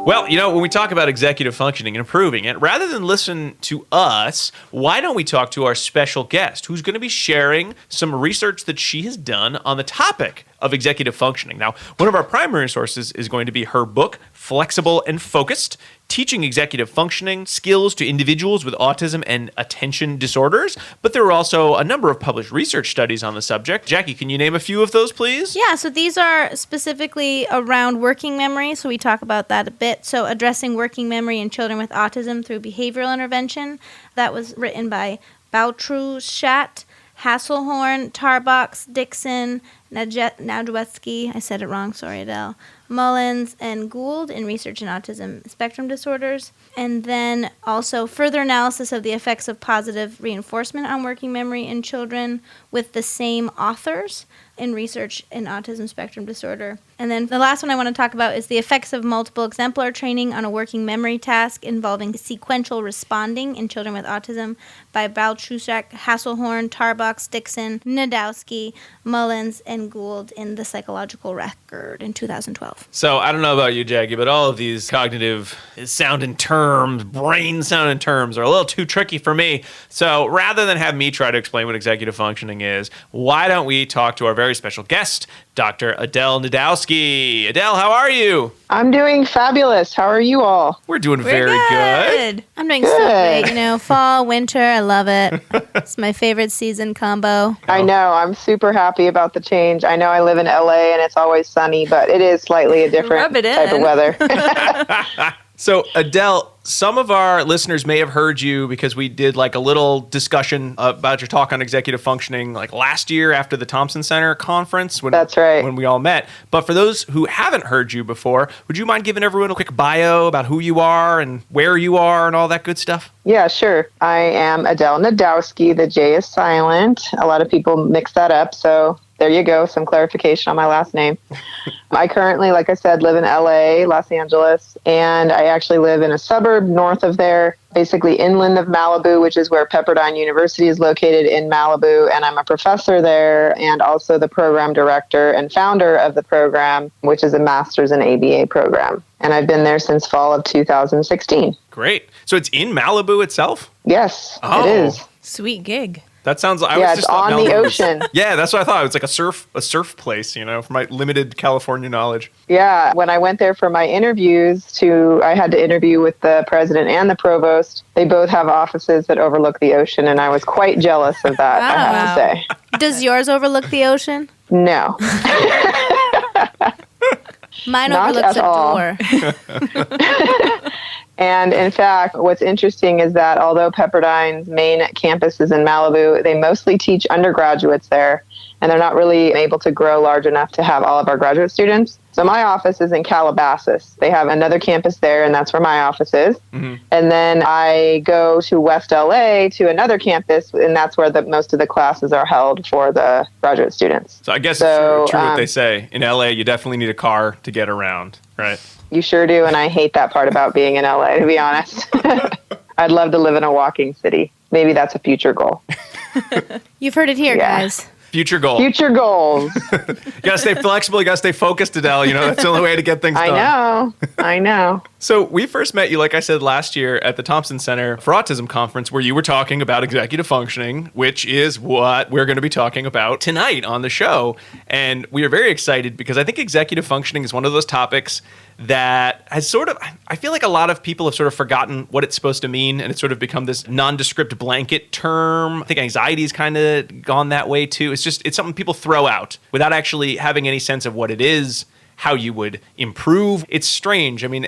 Well, when we talk about executive functioning and improving it, rather than listen to us, why don't we talk to our special guest who's going to be sharing some research that she has done on the topic of executive functioning. Now, one of our primary sources is going to be her book, Flexible and Focused, Teaching Executive Functioning Skills to Individuals with Autism and Attention Disorders. But there are also a number of published research studies on the subject. Jackie, can you name a few of those, please? Yeah, so these are specifically around working memory, so we talk about that a bit. So addressing working memory in children with autism through behavioral intervention. That was written by Boutroushat, Hasselhorn, Tarbox, Dixon, Najdowski, I said it wrong, sorry Adele, Mullins, and Gould in research in autism spectrum disorders. And then also further analysis of the effects of positive reinforcement on working memory in children with the same authors in research in autism spectrum disorder. And then the last one I want to talk about is the effects of multiple exemplar training on a working memory task involving sequential responding in children with autism by Boutroushat, Hasselhorn, Tarbox, Dixon, Najdowski, Mullins, and Gould in the Psychological Record in 2012. So I don't know about you, Jackie, but all of these cognitive sounding terms, brain sounding terms are a little too tricky for me. So rather than have me try to explain what executive functioning is, why don't we talk to our very special guest, Dr. Adel Najdowski. Adel, how are you? I'm doing fabulous. How are you all? We're doing very good. I'm doing so great. Fall, winter, I love it. It's my favorite season combo. I know. I'm super happy about the change. I know I live in LA and it's always sunny, but it is slightly a different type of weather. So, Adel, some of our listeners may have heard you because we did like a little discussion about your talk on executive functioning like last year after the Thompson Center conference. That's right. When we all met. But for those who haven't heard you before, would you mind giving everyone a quick bio about who you are and where you are and all that good stuff? Yeah, sure. I am Adel Najdowski. The J is silent. A lot of people mix that up, so there you go, some clarification on my last name. I currently, like I said, live in LA, Los Angeles, and I actually live in a suburb north of there, basically inland of Malibu, which is where Pepperdine University is located in Malibu, and I'm a professor there and also the program director and founder of the program, which is a master's in ABA program. And I've been there since fall of 2016. Great. So it's in Malibu itself? Yes, It is. Sweet gig. That sounds like it's on the ocean. Yeah, that's what I thought. It was like a surf place, from my limited California knowledge. Yeah, when I went there for my interviews, I had to interview with the president and the provost. They both have offices that overlook the ocean, and I was quite jealous of that, I have to say. Does yours overlook the ocean? No. Mine Not overlooks at a all. door. And in fact, what's interesting is that although Pepperdine's main campus is in Malibu, they mostly teach undergraduates there, and they're not really able to grow large enough to have all of our graduate students. So my office is in Calabasas. They have another campus there, and that's where my office is. Mm-hmm. And then I go to West LA to another campus, and that's where most of the classes are held for the graduate students. So I guess it's true what they say. In LA, you definitely need a car to get around, right? You sure do, and I hate that part about being in LA, to be honest. I'd love to live in a walking city. Maybe that's a future goal. You've heard it here, guys. Future goal. Future goals. You got to stay flexible. You got to stay focused, Adele. That's the only way to get things done. I know. So we first met you, like I said, last year at the Thompson Center for Autism Conference, where you were talking about executive functioning, which is what we're going to be talking about tonight on the show. And we are very excited because I think executive functioning is one of those topics that has I feel like a lot of people have sort of forgotten what it's supposed to mean, and it's sort of become this nondescript blanket term. I think anxiety's kind of gone that way too. It's something people throw out without actually having any sense of what it is, how you would improve. It's strange. I mean,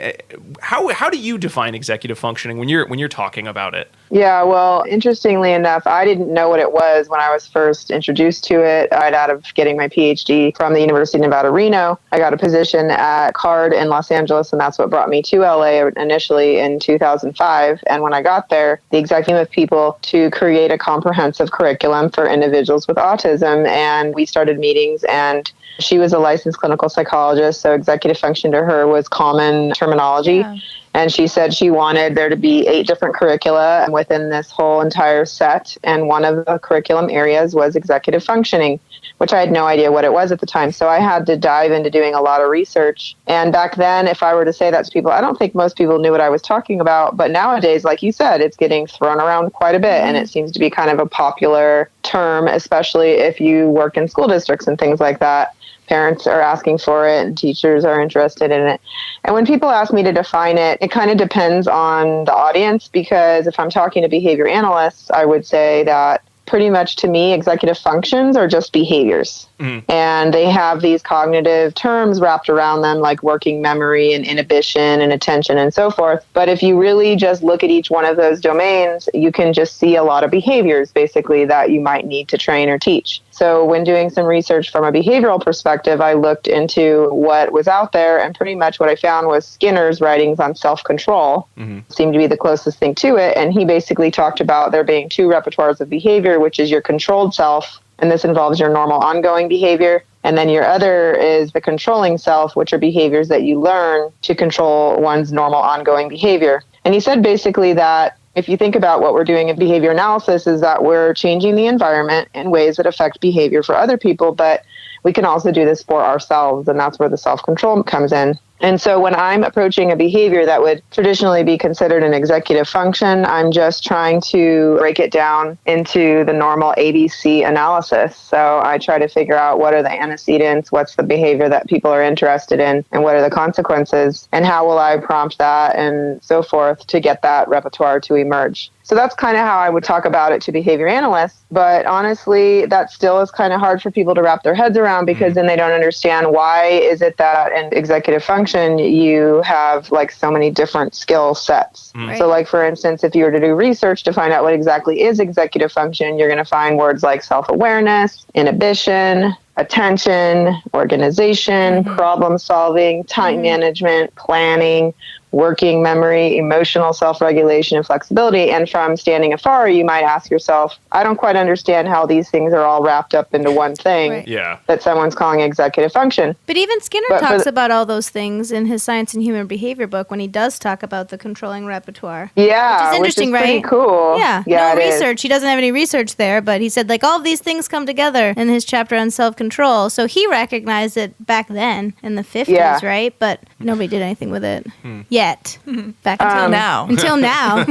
how do you define executive functioning when you're talking about it? Yeah, well, interestingly enough, I didn't know what it was when I was first introduced to it. Right out of getting my PhD from the University of Nevada, Reno, I got a position at CARD in Los Angeles, and that's what brought me to LA initially in 2005. And when I got there, the exact team of people to create a comprehensive curriculum for individuals with autism, and we started meetings, and she was a licensed clinical psychologist, so executive function to her was common terminology. Yeah. And she said she wanted there to be 8 different curricula with within this whole entire set. And one of the curriculum areas was executive functioning, which I had no idea what it was at the time. So I had to dive into doing a lot of research. And back then, if I were to say that to people, I don't think most people knew what I was talking about. But nowadays, like you said, it's getting thrown around quite a bit. And it seems to be kind of a popular term, especially if you work in school districts and things like that. Parents are asking for it and teachers are interested in it. And when people ask me to define it, it kind of depends on the audience, because if I'm talking to behavior analysts, I would say that pretty much to me, executive functions are just behaviors. And they have these cognitive terms wrapped around them, like working memory and inhibition and attention and so forth. But if you really just look at each one of those domains, you can just see a lot of behaviors, basically, that you might need to train or teach. So when doing some research from a behavioral perspective, I looked into what was out there, and pretty much what I found was Skinner's writings on self-control seemed to be the closest thing to it. And he basically talked about there being two repertoires of behavior, which is your controlled self, and this involves your normal ongoing behavior. And then your other is the controlling self, which are behaviors that you learn to control one's normal ongoing behavior. And he said basically that if you think about what we're doing in behavior analysis is that we're changing the environment in ways that affect behavior for other people, but we can also do this for ourselves, and that's where the self-control comes in. And so when I'm approaching a behavior that would traditionally be considered an executive function, I'm just trying to break it down into the normal ABC analysis. So I try to figure out what are the antecedents, what's the behavior that people are interested in, and what are the consequences, and how will I prompt that, and so forth, to get that repertoire to emerge. So that's kind of how I would talk about it to behavior analysts. But honestly, that still is kind of hard for people to wrap their heads around, because then they don't understand why is it that in executive function you have like so many different skill sets. Right. So like, for instance, if you were to do research to find out what exactly is executive function, you're going to find words like self-awareness, inhibition, attention, organization, problem solving, time management, planning, working memory, emotional self-regulation, and flexibility. And from standing afar, you might ask yourself, I don't quite understand how these things are all wrapped up into one thing that someone's calling executive function. But even Skinner talks about all those things in his Science and Human Behavior book when he does talk about the controlling repertoire. Yeah, which is interesting, which is pretty cool. Yeah, no research. He doesn't have any research there, but he said like all of these things come together in his chapter on self-control. So he recognized it back then in the 50s, right? But nobody did anything with it yet. Back until now. Until now.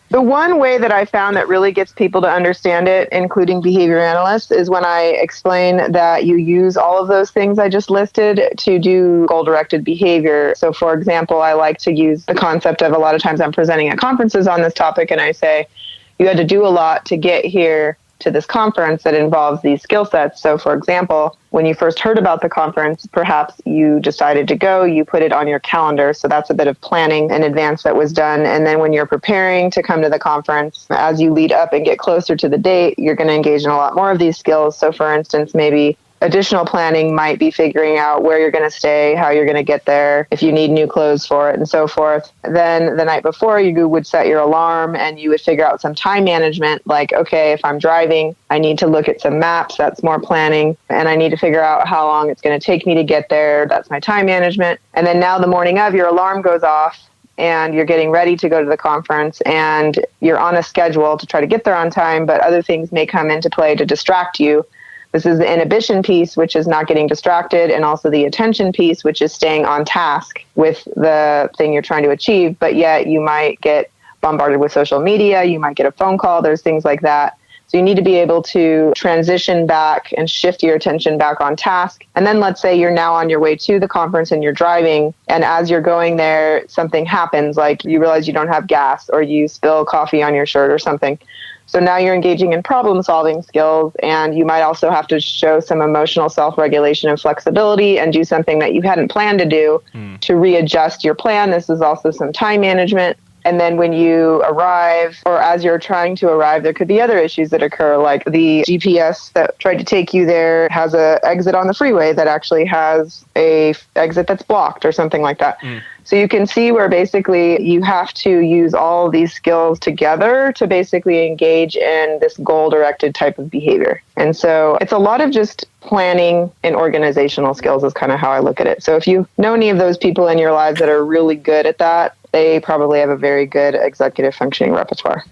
The one way that I found that really gets people to understand it, including behavior analysts, is when I explain that you use all of those things I just listed to do goal-directed behavior. So, for example, I like to use the concept of, a lot of times I'm presenting at conferences on this topic, and I say, you had to do a lot to get here to this conference that involves these skill sets. So, for example, when you first heard about the conference, perhaps you decided to go, you put it on your calendar. So that's a bit of planning in advance that was done. And then when you're preparing to come to the conference, as you lead up and get closer to the date, you're going to engage in a lot more of these skills. So, for instance, maybe additional planning might be figuring out where you're going to stay, how you're going to get there, if you need new clothes for it, and so forth. Then the night before, you would set your alarm and you would figure out some time management, like, okay, if I'm driving, I need to look at some maps, that's more planning, and I need to figure out how long it's going to take me to get there, that's my time management. And then now the morning of, your alarm goes off, and you're getting ready to go to the conference, and you're on a schedule to try to get there on time, but other things may come into play to distract you. This is the inhibition piece, which is not getting distracted, and also the attention piece, which is staying on task with the thing you're trying to achieve, but yet you might get bombarded with social media, you might get a phone call, there's things like that. So you need to be able to transition back and shift your attention back on task. And then let's say you're now on your way to the conference and you're driving, and as you're going there, something happens, like you realize you don't have gas, or you spill coffee on your shirt or something. So now you're engaging in problem-solving skills, and you might also have to show some emotional self-regulation and flexibility and do something that you hadn't planned to do to readjust your plan. This is also some time management. And then when you arrive, or as you're trying to arrive, there could be other issues that occur, like the GPS that tried to take you there has an exit on the freeway that actually has a exit that's blocked or something like that. So you can see where basically you have to use all of these skills together to basically engage in this goal-directed type of behavior. And so it's a lot of just planning and organizational skills is kind of how I look at it. So if you know any of those people in your lives that are really good at that, they probably have a very good executive functioning repertoire.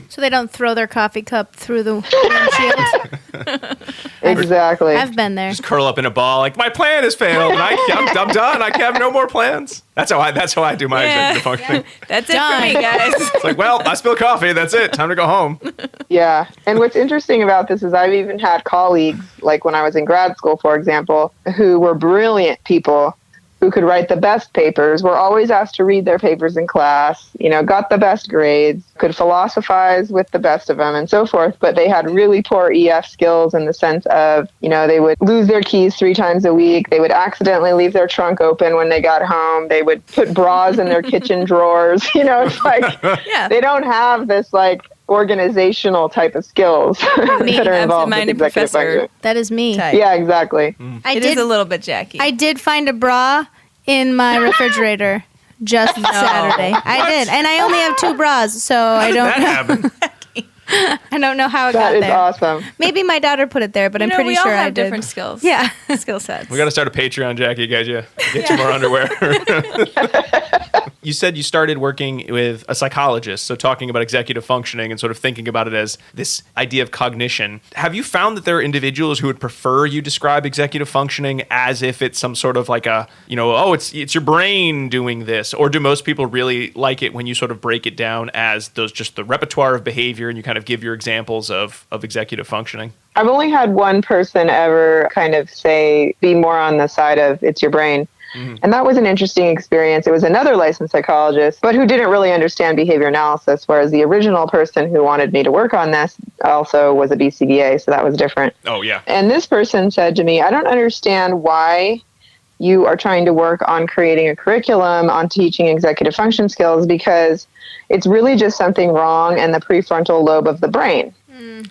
So they don't throw their coffee cup through the windshield. Exactly. I've been there. Just curl up in a ball like, my plan has failed. And I'm done. I have no more plans. That's how I do my executive functioning. That's it for me, guys. It's like, well, I spilled coffee. That's it. Time to go home. Yeah. And what's interesting about this is I've even had colleagues, like when I was in grad school, for example, who were brilliant people who could write the best papers, were always asked to read their papers in class, got the best grades, could philosophize with the best of them and so forth. But they had really poor EF skills in the sense of, they would lose their keys 3 times a week. They would accidentally leave their trunk open when they got home. They would put bras in their kitchen drawers. It's like they don't have this organizational type of skills that are involved with executive function. That is me. Type. Yeah, exactly. It is a little bit Jackie. I did find a bra in my refrigerator just Saturday. I did. And I only have 2 bras, so I don't That happened. I don't know how it That got is there. awesome. Maybe my daughter put it there, but I'm pretty we sure all have I did. different skills. Yeah. Skill sets. We got to start a Patreon, Jackie. Get you more underwear. You said you started working with a psychologist, so talking about executive functioning and sort of thinking about it as this idea of cognition. Have you found that there are individuals who would prefer you describe executive functioning as if it's some sort of like a, it's your brain doing this? Or do most people really like it when you sort of break it down as just the repertoire of behavior and you kind of give your examples of executive functioning? I've only had one person ever kind of say, be more on the side of it's your brain. Mm-hmm. And that was an interesting experience. It was another licensed psychologist, but who didn't really understand behavior analysis, whereas the original person who wanted me to work on this also was a BCBA, so that was different. Oh, yeah. And this person said to me, I don't understand why you are trying to work on creating a curriculum on teaching executive function skills, because it's really just something wrong in the prefrontal lobe of the brain.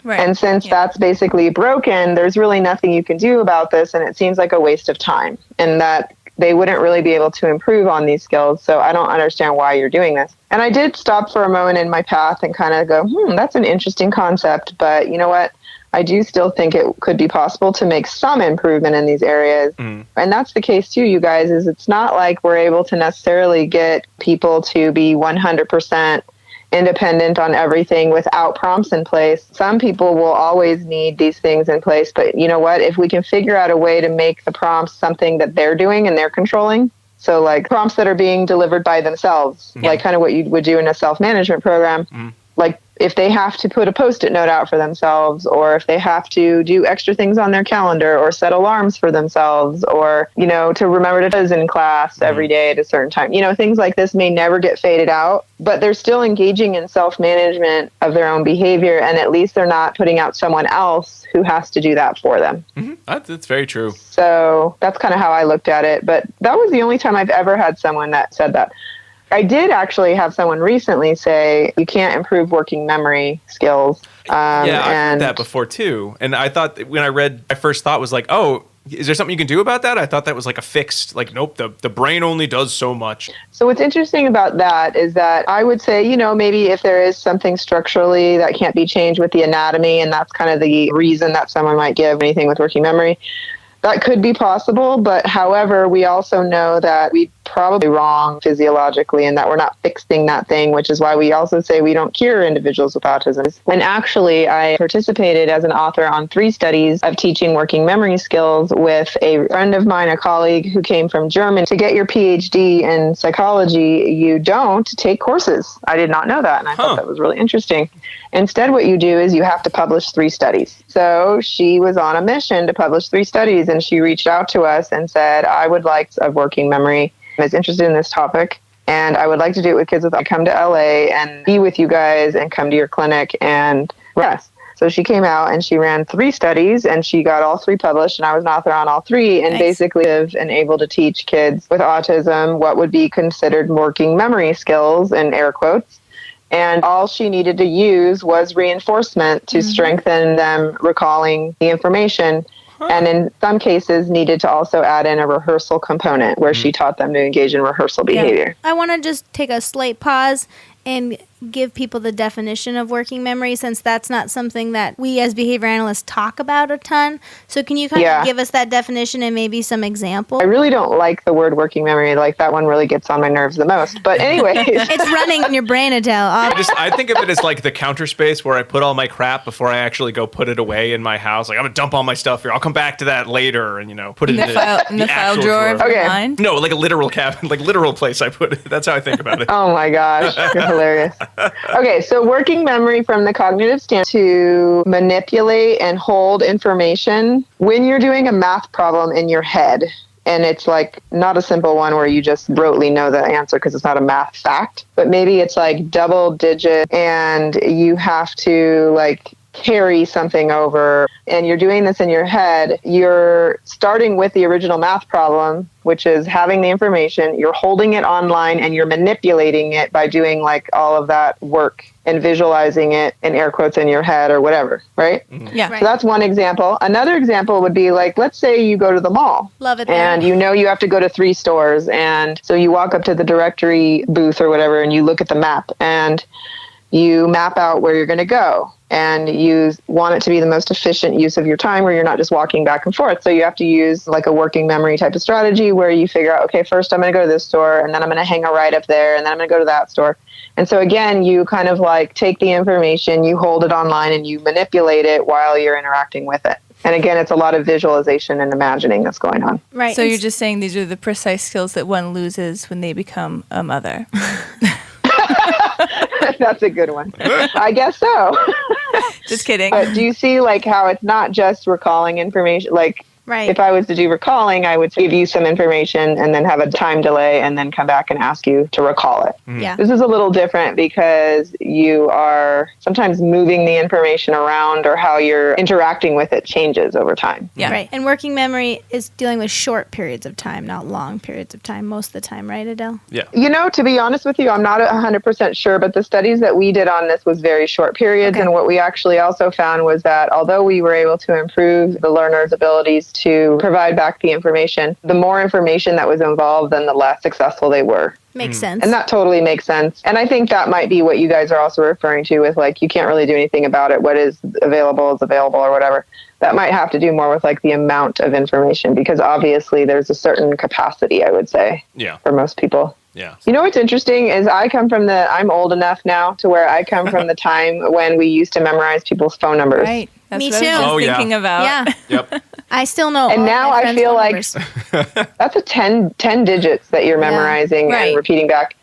Right. And since that's basically broken, there's really nothing you can do about this, and it seems like a waste of time, and that they wouldn't really be able to improve on these skills. So I don't understand why you're doing this. And I did stop for a moment in my path and kind of go, that's an interesting concept. But you know what? I do still think it could be possible to make some improvement in these areas. And that's the case too, you guys, is it's not like we're able to necessarily get people to be 100% independent on everything without prompts in place. Some people will always need these things in place, but you know what? If we can figure out a way to make the prompts something that they're doing and they're controlling, so like prompts that are being delivered by themselves, like kind of what you would do in a self-management program, like if they have to put a Post-it note out for themselves, or if they have to do extra things on their calendar or set alarms for themselves, or, to remember to quiz in class every day at a certain time, things like this may never get faded out, but they're still engaging in self-management of their own behavior. And at least they're not putting out someone else who has to do that for them. That's very true. So that's kind of how I looked at it. But that was the only time I've ever had someone that said that. I did actually have someone recently say you can't improve working memory skills. I've heard that before too. And I thought when I read, my first thought was like, oh, is there something you can do about that? I thought that was like a fixed, nope, the brain only does so much. So what's interesting about that is that I would say, maybe if there is something structurally that can't be changed with the anatomy, and that's kind of the reason that someone might give anything with working memory, that could be possible. But however, we also know that we probably wrong physiologically and that we're not fixing that thing, which is why we also say we don't cure individuals with autism. And actually, I participated as an author on 3 studies of teaching working memory skills with a friend of mine, a colleague who came from Germany. To get your PhD in psychology, you don't take courses. I did not know that, and I thought that was really interesting. Instead, what you do is you have to publish 3 studies. So she was on a mission to publish 3 studies, and she reached out to us and said, I would like a working memory. I was interested in this topic, and I would like to do it with kids. I come to LA and be with you guys and come to your clinic and rest. So she came out and she ran 3 studies, and she got all 3 published, and I was an author on all 3, and basically and able to teach kids with autism what would be considered working memory skills, in air quotes. And all she needed to use was reinforcement to strengthen them recalling the information. And in some cases needed to also add in a rehearsal component where she taught them to engage in rehearsal behavior. I want to just take a slight pause and give people the definition of working memory, since that's not something that we as behavior analysts talk about a ton. So can you kind of give us that definition and maybe some examples? I really don't like the word working memory. Like, that one really gets on my nerves the most. But anyways. It's running in your brain, Adele. I think of it as like the counter space where I put all my crap before I actually go put it away in my house. Like, I'm gonna dump all my stuff here. I'll come back to that later and, put it in the file actual drawer of your mind? No, like a literal cabinet, like literal place I put it. That's how I think about it. Oh my gosh, you're hilarious. Okay, so working memory from the cognitive standpoint to manipulate and hold information when you're doing a math problem in your head. And it's like not a simple one where you just rotely know the answer because it's not a math fact, but maybe it's like double digit and you have to like carry something over and you're doing this in your head. You're starting with the original math problem, which is having the information, you're holding it online and you're manipulating it by doing like all of that work and visualizing it in air quotes in your head or whatever, right? Mm-hmm. Yeah. Right. So that's one example. Another example would be like, let's say you go to the mall. Love it. And you have to go to 3 stores. And so you walk up to the directory booth or whatever and you look at the map and you map out where you're going to go. And you want it to be the most efficient use of your time where you're not just walking back and forth. So you have to use like a working memory type of strategy where you figure out, okay, first I'm going to go to this store and then I'm going to hang a right up there and then I'm going to go to that store. And so again, you kind of like take the information, you hold it online and you manipulate it while you're interacting with it. And again, it's a lot of visualization and imagining that's going on. Right. So you're just saying these are the precise skills that one loses when they become a mother. That's a good one. I guess so. Just kidding. But do you see like how it's not just recalling information? Like, Right. if I was to do recalling, I would give you some information and then have a time delay and then come back and ask you to recall it. Yeah. This is a little different because you are sometimes moving the information around or how you're interacting with it changes over time. Yeah. Right. And working memory is dealing with short periods of time, not long periods of time most of the time, right, Adele? Yeah. To be honest with you, I'm not 100% sure, but the studies that we did on this was very short periods. Okay. And what we actually also found was that although we were able to improve the learner's abilities to provide back the information, the more information that was involved, then the less successful they were. Makes sense. And that totally makes sense. And I think that might be what you guys are also referring to with like, you can't really do anything about it. What is available or whatever. That might have to do more with like the amount of information because obviously there's a certain capacity, I would say, for most people. Yeah. You know what's interesting is I'm old enough now to where I come from the time when we used to memorize people's phone numbers. Right. That's Me what too. I was Oh, just yeah. thinking about. Yeah. Yep. I still know. And all now my I friends' feel phone like numbers. that's a 10 digits that you're memorizing Right. and repeating back.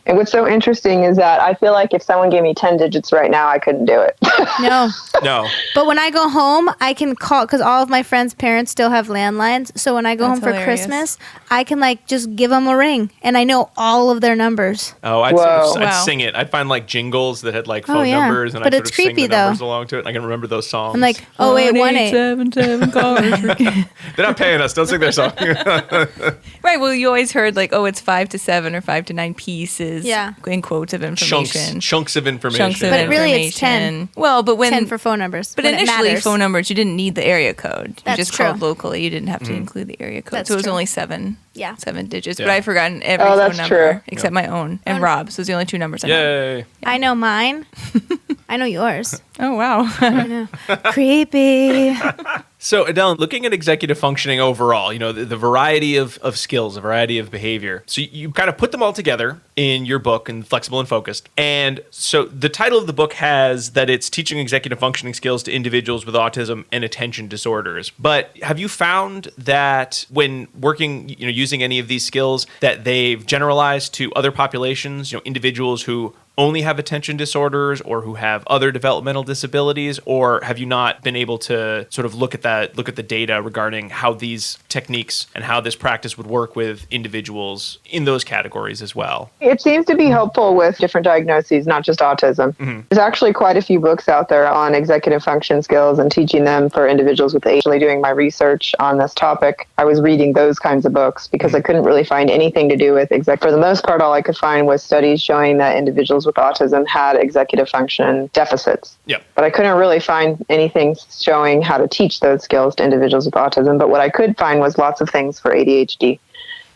And what's so interesting is that I feel like if someone gave me 10 digits right now, I couldn't do it. No. No. But when I go home, I can call because all of my friends' parents still have landlines. So when I go That's home for hilarious. Christmas, I can like just give them a ring, and I know all of their numbers. Oh, I'd Whoa. I'd Wow. sing it. I'd find like jingles that had like Oh, phone yeah. numbers, and But I'd it's sort of sing creepy, the numbers though. along to it. And I can remember those songs. I'm like, 0818. 7877 cars. they're not paying us. Don't sing their song. Right. Well, you always heard like, oh, it's 5 to 7 or 5 to 9 pieces. Yeah. In quotes of information. Chunks of information. Chunks of But really it's 10. information. Well, but when 10 for phone numbers. But when it initially, matters. phone numbers, you didn't need the area code. That's you just true. called locally. You didn't have to include the area code. That's so it was true. only 7 Yeah. digits. Yeah. But I've forgotten every Oh, phone that's number true. except my own and Rob's. Those are the only 2 numbers I know. Yay. I know mine. I know yours. Oh, wow. Creepy. So, Adele, looking at executive functioning overall, the variety of skills, the variety of behavior. So you kind of put them all together in your book, in Flexible and Focused. And so the title of the book has that it's teaching executive functioning skills to individuals with autism and attention disorders. But have you found that when working, using any of these skills, that they've generalized to other populations, individuals who only have attention disorders or who have other developmental disabilities? Or have you not been able to sort of look at the data regarding how these techniques and how this practice would work with individuals in those categories as well? It seems to be helpful with different diagnoses, not just autism. There's actually quite a few books out there on executive function skills and teaching them for individuals with actually doing my research on this topic. I was reading those kinds of books because I couldn't really find anything to do with for the most part, all I could find was studies showing that individuals with autism had executive function deficits. Yep. But I couldn't really find anything showing how to teach those skills to individuals with autism. But what I could find was lots of things for ADHD.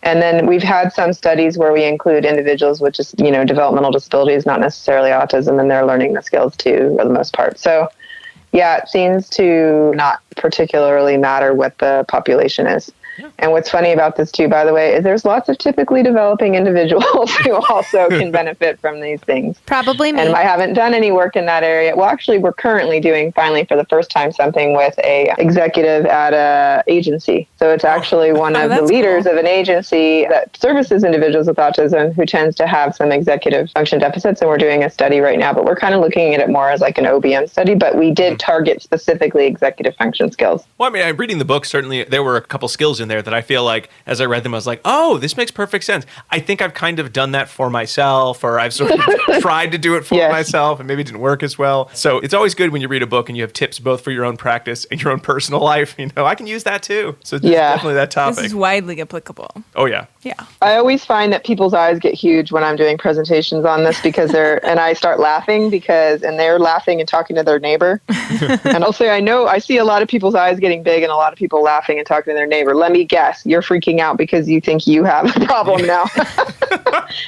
And then we've had some studies where we include individuals with just, developmental disabilities, not necessarily autism, and they're learning the skills too, for the most part. So, yeah, it seems to not particularly matter what the population is. Yeah. And what's funny about this too, by the way, is there's lots of typically developing individuals who also can benefit from these things. Probably me. And I haven't done any work in that area. Well, actually, we're currently doing, finally, for the first time, something with a executive at a agency. So it's actually one of the leaders of an agency that services individuals with autism who tends to have some executive function deficits. And we're doing a study right now, but we're kind of looking at it more as like an OBM study. But we did target specifically executive function skills. Well, I mean, I'm reading the book. Certainly, there were a couple skills in there that I feel like, as I read them, I was like, oh, this makes perfect sense. I think I've kind of done that for myself, or I've sort of tried to do it for myself, and maybe it didn't work as well. So it's always good when you read a book and you have tips both for your own practice and your own personal life. I can use that too. So it's definitely that topic. This is widely applicable. Oh, yeah. Yeah. I always find that people's eyes get huge when I'm doing presentations on this because and I start laughing and they're laughing and talking to their neighbor. And I'll say, I see a lot of people's eyes getting big and a lot of people laughing and talking to their neighbor. Let me guess, you're freaking out because you think you have a problem now.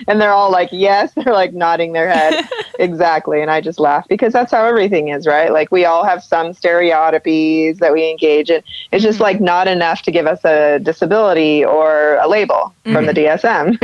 And they're all like, yes. They're like nodding their head. Exactly. And I just laugh because that's how everything is, right? Like we all have some stereotypies that we engage in. It's just like not enough to give us a disability or a label from the DSM,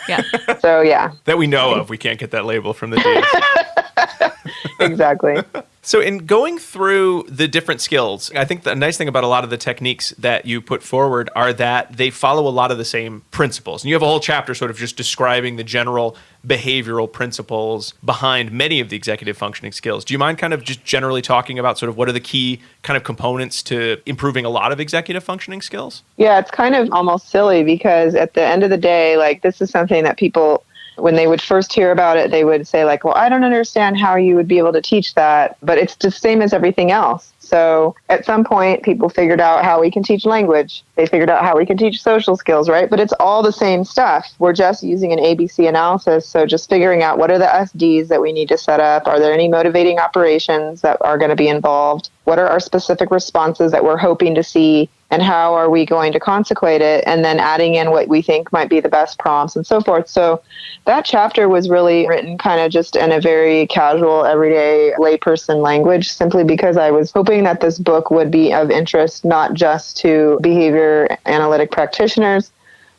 Yeah. So, yeah. That we know of. We can't get that label from the DSM. Exactly. So in going through the different skills, I think the nice thing about a lot of the techniques that you put forward are that they follow a lot of the same principles. And you have a whole chapter sort of just describing the general behavioral principles behind many of the executive functioning skills. Do you mind kind of just generally talking about sort of what are the key kind of components to improving a lot of executive functioning skills? Yeah, it's kind of almost silly because at the end of the day, like this is something that people, when they would first hear about it, they would say like, well, I don't understand how you would be able to teach that, but it's the same as everything else. So at some point, people figured out how we can teach language. They figured out how we can teach social skills, right? But it's all the same stuff. We're just using an ABC analysis. So just figuring out what are the SDs that we need to set up? Are there any motivating operations that are going to be involved? What are our specific responses that we're hoping to see? And how are we going to consequate it? And then adding in what we think might be the best prompts and so forth. So that chapter was really written kind of just in a very casual, everyday layperson language, simply because I was hoping that this book would be of interest not just to behavior analytic practitioners,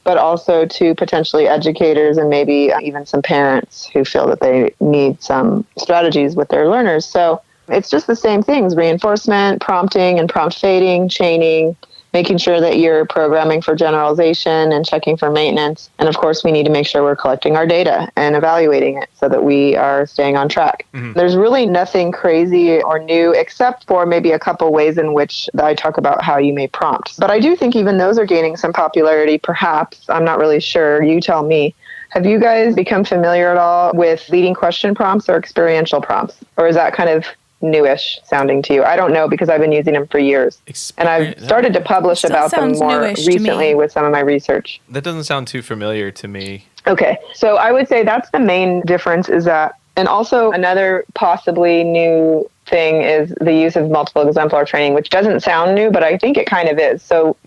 but also to potentially educators and maybe even some parents who feel that they need some strategies with their learners. So it's just the same things: reinforcement, prompting and prompt fading, chaining, making sure that you're programming for generalization and checking for maintenance. And of course, we need to make sure we're collecting our data and evaluating it so that we are staying on track. Mm-hmm. There's really nothing crazy or new except for maybe a couple ways in which I talk about how you may prompt. But I do think even those are gaining some popularity, perhaps. I'm not really sure. You tell me. Have you guys become familiar at all with leading question prompts or experiential prompts? Or is that kind of newish sounding to you? I don't know because I've been using them for years. And I've started to publish about them more recently with some of my research. That doesn't sound too familiar to me. Okay. So I would say that's the main difference is that, and also another possibly new thing is the use of multiple exemplar training, which doesn't sound new, but I think it kind of is. So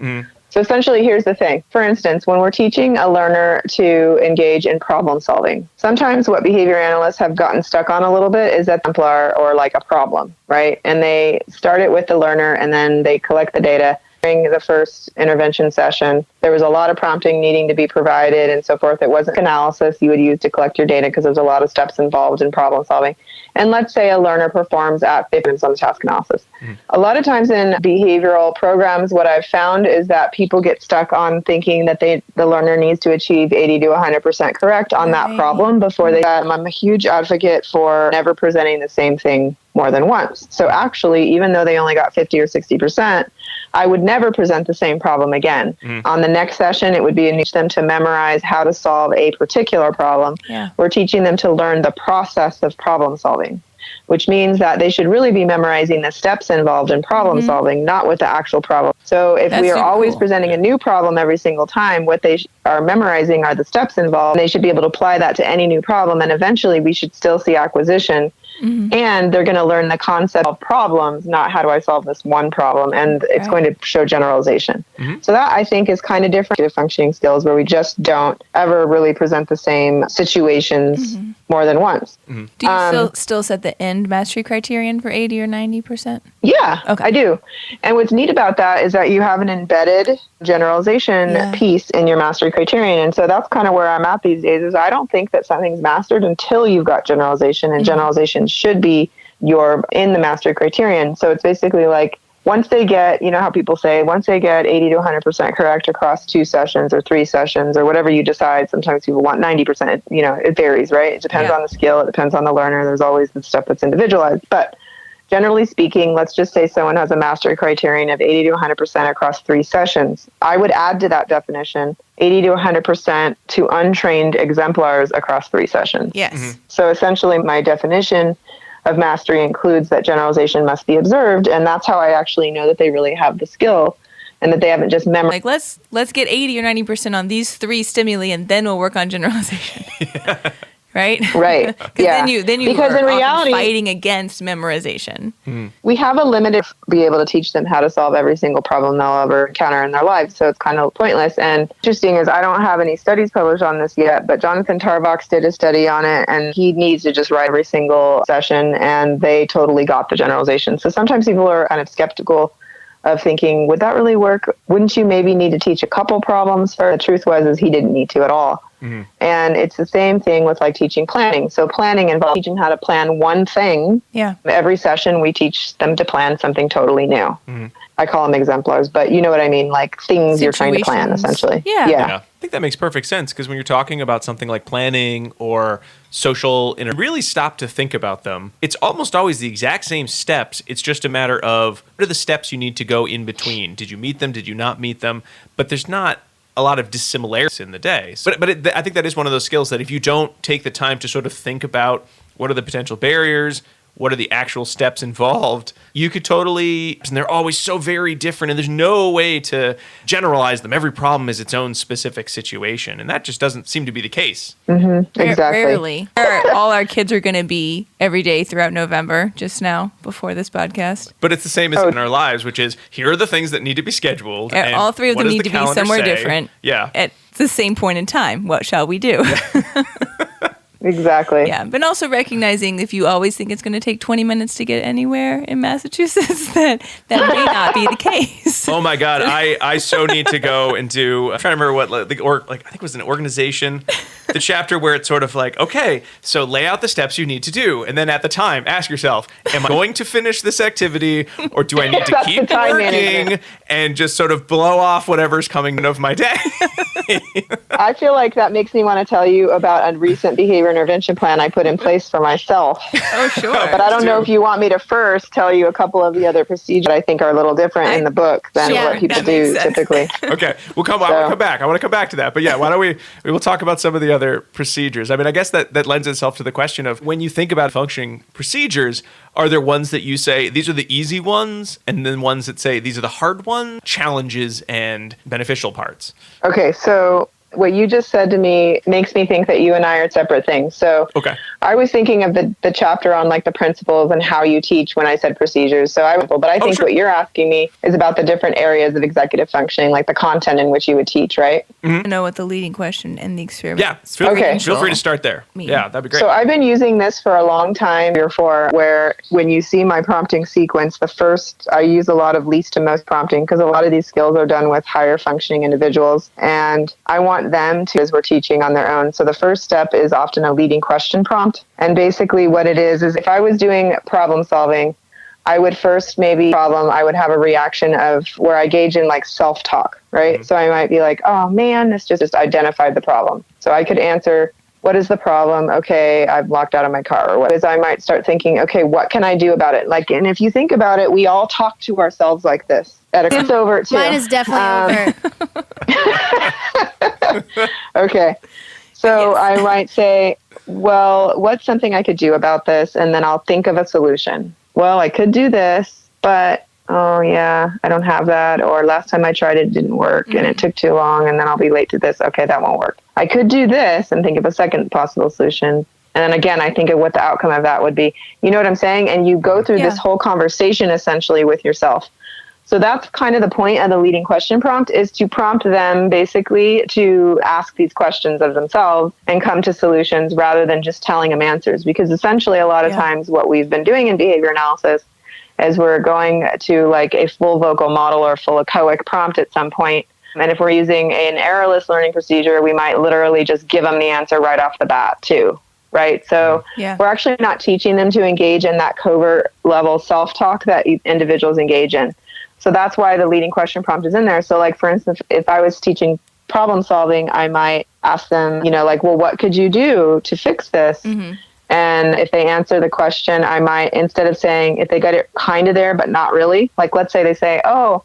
So essentially, here's the thing. For instance, when we're teaching a learner to engage in problem solving, sometimes what behavior analysts have gotten stuck on a little bit is that exemplar or like a problem, right? And they start it with the learner and then they collect the data. During the first intervention session, there was a lot of prompting needing to be provided and so forth. It wasn't analysis you would use to collect your data because there's a lot of steps involved in problem solving. And let's say a learner performs at 50 minutes on the task analysis. A lot of times in behavioral programs, what I've found is that people get stuck on thinking that the learner needs to achieve 80 to 100% correct on that problem before they... I'm a huge advocate for never presenting the same thing more than once. So actually, even though they only got 50 or 60%, I would never present the same problem again. On the next session, it would be to teach them to memorize how to solve a particular problem. We're teaching them to learn the process of problem solving. which means that they should really be memorizing the steps involved in problem solving, not with the actual problem. So if we are always presenting a new problem every single time, what they are memorizing are the steps involved. They should be able to apply that to any new problem, and eventually we should still see acquisition. And they're going to learn the concept of problems, not how do I solve this one problem. And it's going to show generalization. So that, I think, is kind of different to functioning skills, where we just don't ever really present the same situations more than once. Do you still set the end mastery criterion for 80 or 90%? Yeah, I do. And what's neat about that is that you have an embedded generalization piece in your mastery criterion. And so that's kind of where I'm at these days, is I don't think that something's mastered until you've got generalization, and generalization should be in the mastery criterion. So it's basically like, once they get, you know how people say, once they get 80 to 100% correct across 2 sessions or 3 sessions or whatever you decide, sometimes people want 90%, you know, it varies, right? It depends on the skill. It depends on the learner. There's always the stuff that's individualized. But generally speaking, let's just say someone has a mastery criterion of 80 to 100% across 3 sessions. I would add to that definition 80 to 100% to untrained exemplars across 3 sessions. Yes. So essentially my definition of mastery includes that generalization must be observed, and that's how I actually know that they really have the skill and that they haven't just memorized. Like, let's get 80 or 90% on these 3 stimuli, and then we'll work on generalization. Right? Right. Then you because are in reality, fighting against memorization. We have a limited be able to teach them how to solve every single problem they'll ever encounter in their lives. So it's kind of pointless. And interesting is I don't have any studies published on this yet, but Jonathan Tarbox did a study on it, and he needs to just write every single session, and they totally got the generalization. So sometimes people are kind of skeptical of thinking, would that really work? Wouldn't you maybe need to teach a couple problems first? The truth was he didn't need to at all. And it's the same thing with like teaching planning. So planning involves teaching how to plan one thing. Yeah. Every session we teach them to plan something totally new. I call them exemplars, but you know what I mean, like things you're trying to plan, essentially. Yeah. I think that makes perfect sense, because when you're talking about something like planning or social, and really stop to think about them, it's almost always the exact same steps. It's just a matter of what are the steps you need to go in between. Did you meet them? Did you not meet them? But there's not a lot of dissimilarities in the day. But I think that is one of those skills that if you don't take the time to sort of think about what are the potential barriers, what are the actual steps involved, you could totally, and they're always so very different, and there's no way to generalize them. Every problem is its own specific situation, and that just doesn't seem to be the case. Exactly. Rarely. All our kids are going to be every day throughout November, just now, before this podcast. But it's the same as in our lives, which is, here are the things that need to be scheduled. And all 3 of them what does need the to be calendar somewhere say? different Yeah. at the same point in time. What shall we do? Exactly. Yeah, but also recognizing if you always think it's going to take 20 minutes to get anywhere in Massachusetts, that may not be the case. Oh my God, I so need to go and do. I'm trying to remember what I think it was an organization, the chapter where it's sort of like, okay, so lay out the steps you need to do, and then at the time ask yourself, am I going to finish this activity, or do I need to keep working and just sort of blow off whatever's coming of my day? I feel like that makes me want to tell you about a recent behavior intervention plan I put in place for myself. Oh, sure. But I don't know if you want me to first tell you a couple of the other procedures that I think are a little different in the book than what people do typically. Okay, I want to come back. I want to come back to that. But yeah, why don't we will talk about some of the other procedures. I mean, I guess that lends itself to the question of, when you think about functioning procedures, are there ones that you say, these are the easy ones, and then ones that say, these are the hard ones, challenges and beneficial parts? Okay, so what you just said to me makes me think that you and I are separate things. So I was thinking of the chapter on like the principles and how you teach when I said procedures. But I think what you're asking me is about the different areas of executive functioning, like the content in which you would teach, right? I know what the leading question and the experiment. Yeah, feel free to start there. Yeah, that'd be great. So I've been using this for a long time before, where when you see my prompting sequence, the first, I use a lot of least to most prompting, because a lot of these skills are done with higher functioning individuals, and I want them to, as we're teaching, on their own. So the first step is often a leading question prompt. And basically what it is if I was doing problem solving, I would first I would have a reaction of where I gauge in like self-talk, right? So I might be like, oh man, this just identified the problem. So I could answer, what is the problem? Okay, I've locked out of my car. Or what is, I might start thinking, okay, what can I do about it? Like, and if you think about it, we all talk to ourselves like this. It's overt too. Mine is definitely overt. Okay. So I might say, well, what's something I could do about this? And then I'll think of a solution. Well, I could do this, but oh yeah, I don't have that. Or last time I tried it didn't work and it took too long and then I'll be late to this. Okay, that won't work. I could do this and think of a second possible solution. And then again, I think of what the outcome of that would be. You know what I'm saying? And you go through this whole conversation essentially with yourself. So that's kind of the point of the leading question prompt, is to prompt them basically to ask these questions of themselves and come to solutions rather than just telling them answers. Because essentially a lot of times what we've been doing in behavior analysis is we're going to like a full vocal model or full echoic prompt at some point. And if we're using an errorless learning procedure, we might literally just give them the answer right off the bat too. Right. So we're actually not teaching them to engage in that covert level self-talk that individuals engage in. So that's why the leading question prompt is in there. So like, for instance, if I was teaching problem solving, I might ask them, you know, like, well, what could you do to fix this? Mm-hmm. And if they answer the question, I might, instead of saying, if they got it kind of there, but not really, like, let's say they say, oh,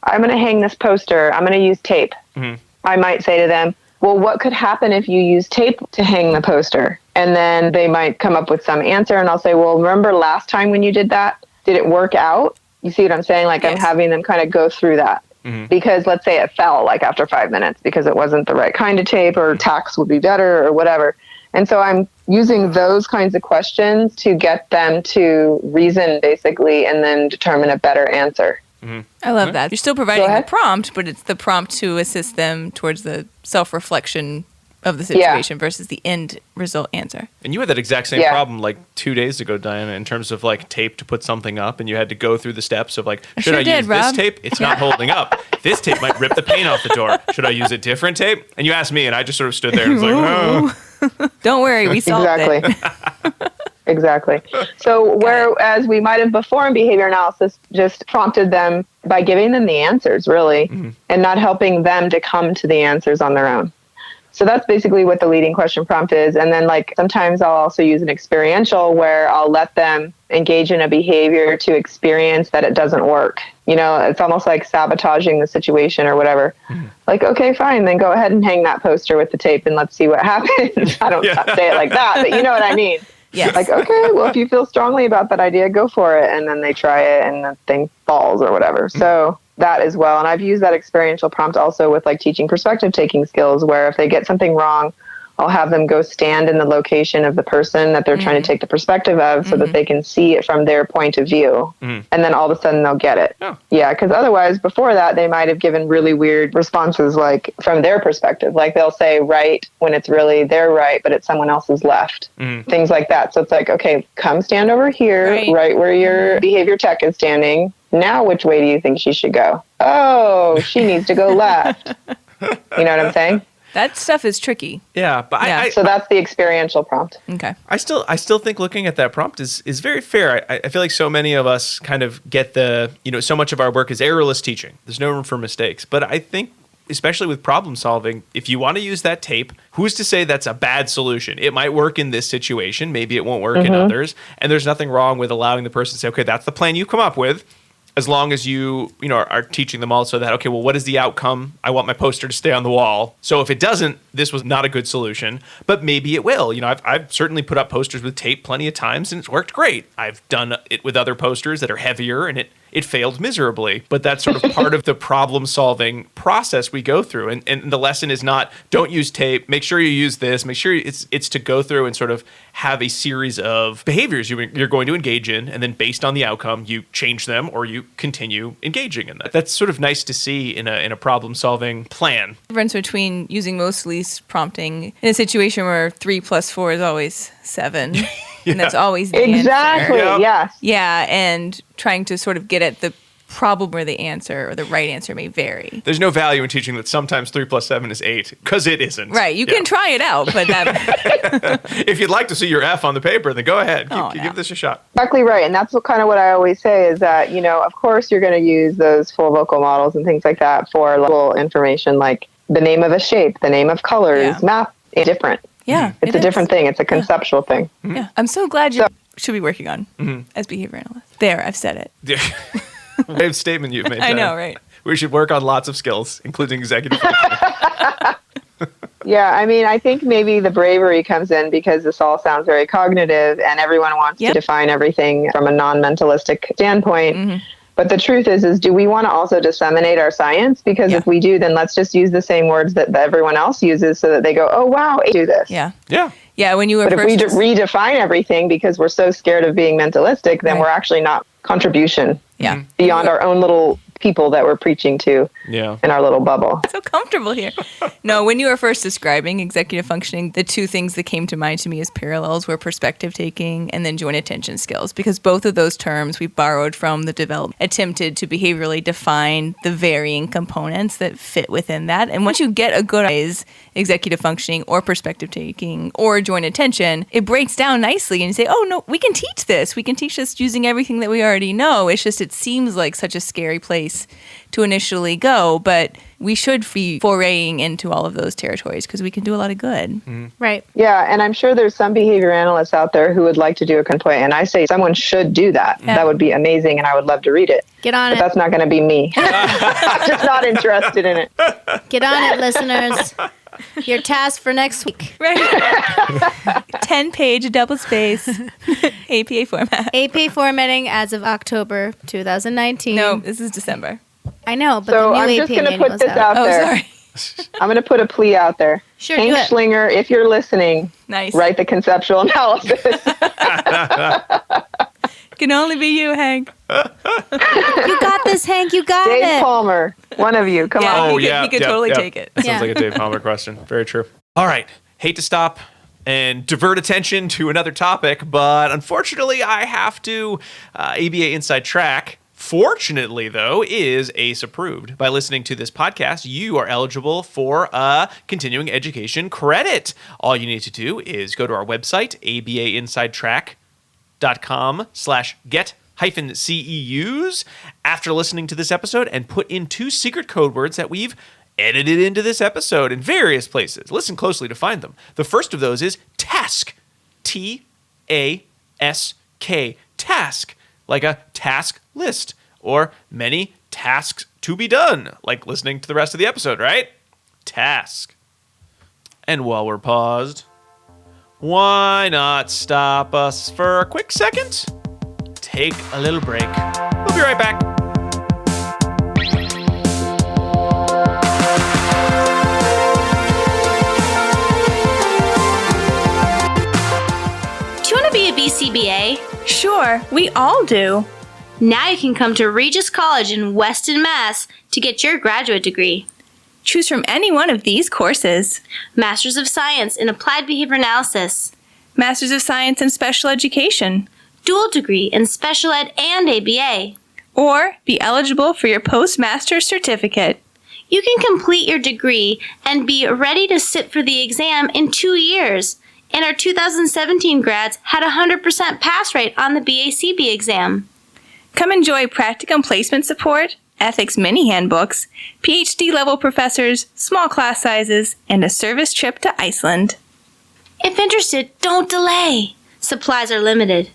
I'm going to hang this poster. I'm going to use tape. Mm-hmm. I might say to them, well, what could happen if you use tape to hang the poster? And then they might come up with some answer. And I'll say, well, remember last time when you did that, did it work out? You see what I'm saying? Like I'm having them kind of go through that. Mm-hmm. Because let's say it fell like after 5 minutes because it wasn't the right kind of tape, or tacks would be better or whatever. And so I'm using those kinds of questions to get them to reason basically and then determine a better answer. Mm-hmm. I love that. You're still providing the prompt, but it's the prompt to assist them towards the self-reflection of the situation versus the end result answer. And you had that exact same problem like 2 days ago, Diana, in terms of like tape to put something up, and you had to go through the steps of like, should I use this tape? It's not holding up. This tape might rip the paint off the door. Should I use a different tape? And you asked me, and I just sort of stood there and was like, oh. Don't worry, we solved it. Exactly. So whereas we might have before in behavior analysis just prompted them by giving them the answers, really, and not helping them to come to the answers on their own. So that's basically what the leading question prompt is. And then like sometimes I'll also use an experiential where I'll let them engage in a behavior to experience that it doesn't work. You know, it's almost like sabotaging the situation or whatever. Like, okay, fine, then go ahead and hang that poster with the tape and let's see what happens. I don't say it like that, but you know what I mean. Yeah. Like, okay, well, if you feel strongly about that idea, go for it. And then they try it and the thing falls or whatever. So that as well. And I've used that experiential prompt also with like teaching perspective taking skills, where if they get something wrong, I'll have them go stand in the location of the person that they're trying to take the perspective of so that they can see it from their point of view. And then all of a sudden they'll get it. Oh. Yeah, because otherwise before that, they might have given really weird responses like from their perspective. Like they'll say right when it's really their right, but it's someone else's left. Things like that. So it's like, okay, come stand over here, right where your behavior tech is standing. Now, which way do you think she should go? Oh, she needs to go left. You know what I'm saying? That stuff is tricky. Yeah, but so that's the experiential prompt. Okay. I still think looking at that prompt is very fair. I feel like so many of us kind of get so much of our work is errorless teaching. There's no room for mistakes. But I think, especially with problem solving, if you want to use that tape, who's to say that's a bad solution? It might work in this situation. Maybe it won't work in others. And there's nothing wrong with allowing the person to say, okay, that's the plan you come up with. As long as you are teaching them also that, okay, well, what is the outcome? I want my poster to stay on the wall. So if it doesn't, this was not a good solution, but maybe it will. You know, I've certainly put up posters with tape plenty of times and it's worked great. I've done it with other posters that are heavier and it failed miserably. But that's sort of part of the problem solving process we go through. And the lesson is not, don't use tape, make sure you use this, make sure it's to go through and sort of have a series of behaviors you're going to engage in. And then based on the outcome, you change them or you continue engaging in that. That's sort of nice to see in a problem solving plan. The difference between using most least prompting in a situation where 3 + 4 is always 7. And that's always the answer. Yes. Yeah, and trying to sort of get at the problem where the answer or the right answer may vary. There's no value in teaching that sometimes 3 + 7 is 8, because it isn't. Right, you can try it out, but that... If you'd like to see your F on the paper, then go ahead. Give this a shot. Exactly right, and that's what I always say is that, of course you're going to use those full vocal models and things like that for little information like the name of a shape, the name of colors, math is different. Yeah, it's a different thing. It's a conceptual thing. Yeah, I'm so glad you should be working on as behavior analyst. There, I've said it. Brave statement you've made. I know, right? We should work on lots of skills, including executive functioning. Yeah, I mean, I think maybe the bravery comes in because this all sounds very cognitive and everyone wants to define everything from a non-mentalistic standpoint. Mm-hmm. But the truth is do we want to also disseminate our science? Because if we do, then let's just use the same words that everyone else uses so that they go, oh, wow, I do this. Yeah. Yeah. Yeah, when you were But if we redefine everything because we're so scared of being mentalistic, then we're actually not contribution beyond our own little people that we're preaching to in our little bubble. So comfortable here. No, when you were first describing executive functioning, the two things that came to mind to me as parallels were perspective taking and then joint attention skills, because both of those terms we borrowed from the development, attempted to behaviorally define the varying components that fit within that. And once you get a good executive functioning or perspective taking or joint attention, it breaks down nicely and you say, oh no, we can teach this. We can teach this using everything that we already know. It's just, it seems like such a scary place to initially go, but we should be foraying into all of those territories because we can do a lot of good. Mm-hmm. Right. Yeah, and I'm sure there's some behavior analysts out there who would like to do a complaint, and I say someone should do that. Yeah. That would be amazing, and I would love to read it. Get on it. But that's not going to be me. I'm just not interested in it. Get on it, listeners. Your task for next week. Right. 10-page double-space APA format. APA formatting as of October 2019. No, this is December. I know, but so the new I'm APA just going to put this out there. Oh, sorry. I'm going to put a plea out there. Sure, Hank Schlinger, if you're listening, write the conceptual analysis. Can only be you, Hank. You got this, Hank. You got it. Dave Palmer, one of you. Come on. He could totally take it. That sounds like a Dave Palmer question. Very true. All right. Hate to stop and divert attention to another topic, but unfortunately, I have to. ABA Inside Track, fortunately, though, is ACE approved. By listening to this podcast, you are eligible for a continuing education credit. All you need to do is go to our website, abainsidetrack.com/get-CEUs after listening to this episode and put in 2 secret code words that we've edited into this episode in various places. Listen closely to find them. The first of those is TASK. T-A-S-K. TASK. Like a task list or many tasks to be done, like listening to the rest of the episode, right? TASK. And while we're paused, why not stop us for a quick second? Take a little break. We'll be right back. Do you want to be a BCBA? Sure, we all do. Now you can come to Regis College in Weston, Mass. to get your graduate degree. Choose from any one of these courses. Masters of Science in Applied Behavior Analysis. Masters of Science in Special Education. Dual degree in Special Ed and ABA. Or be eligible for your postmaster's certificate. You can complete your degree and be ready to sit for the exam in 2 years. And our 2017 grads had a 100% pass rate on the BACB exam. Come enjoy practicum placement support, ethics mini handbooks, PhD-level professors, small class sizes, and a service trip to Iceland. If interested, don't delay. Supplies are limited.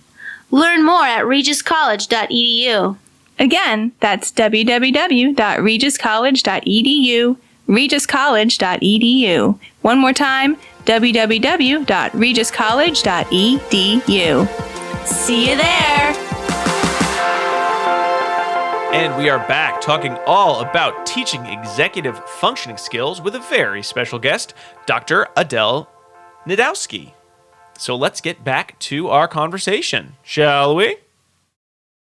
Learn more at regiscollege.edu. Again, that's www.regiscollege.edu, regiscollege.edu. One more time, www.regiscollege.edu. See you there! And we are back talking all about teaching executive functioning skills with a very special guest, Dr. Adel Najdowski. So let's get back to our conversation, shall we?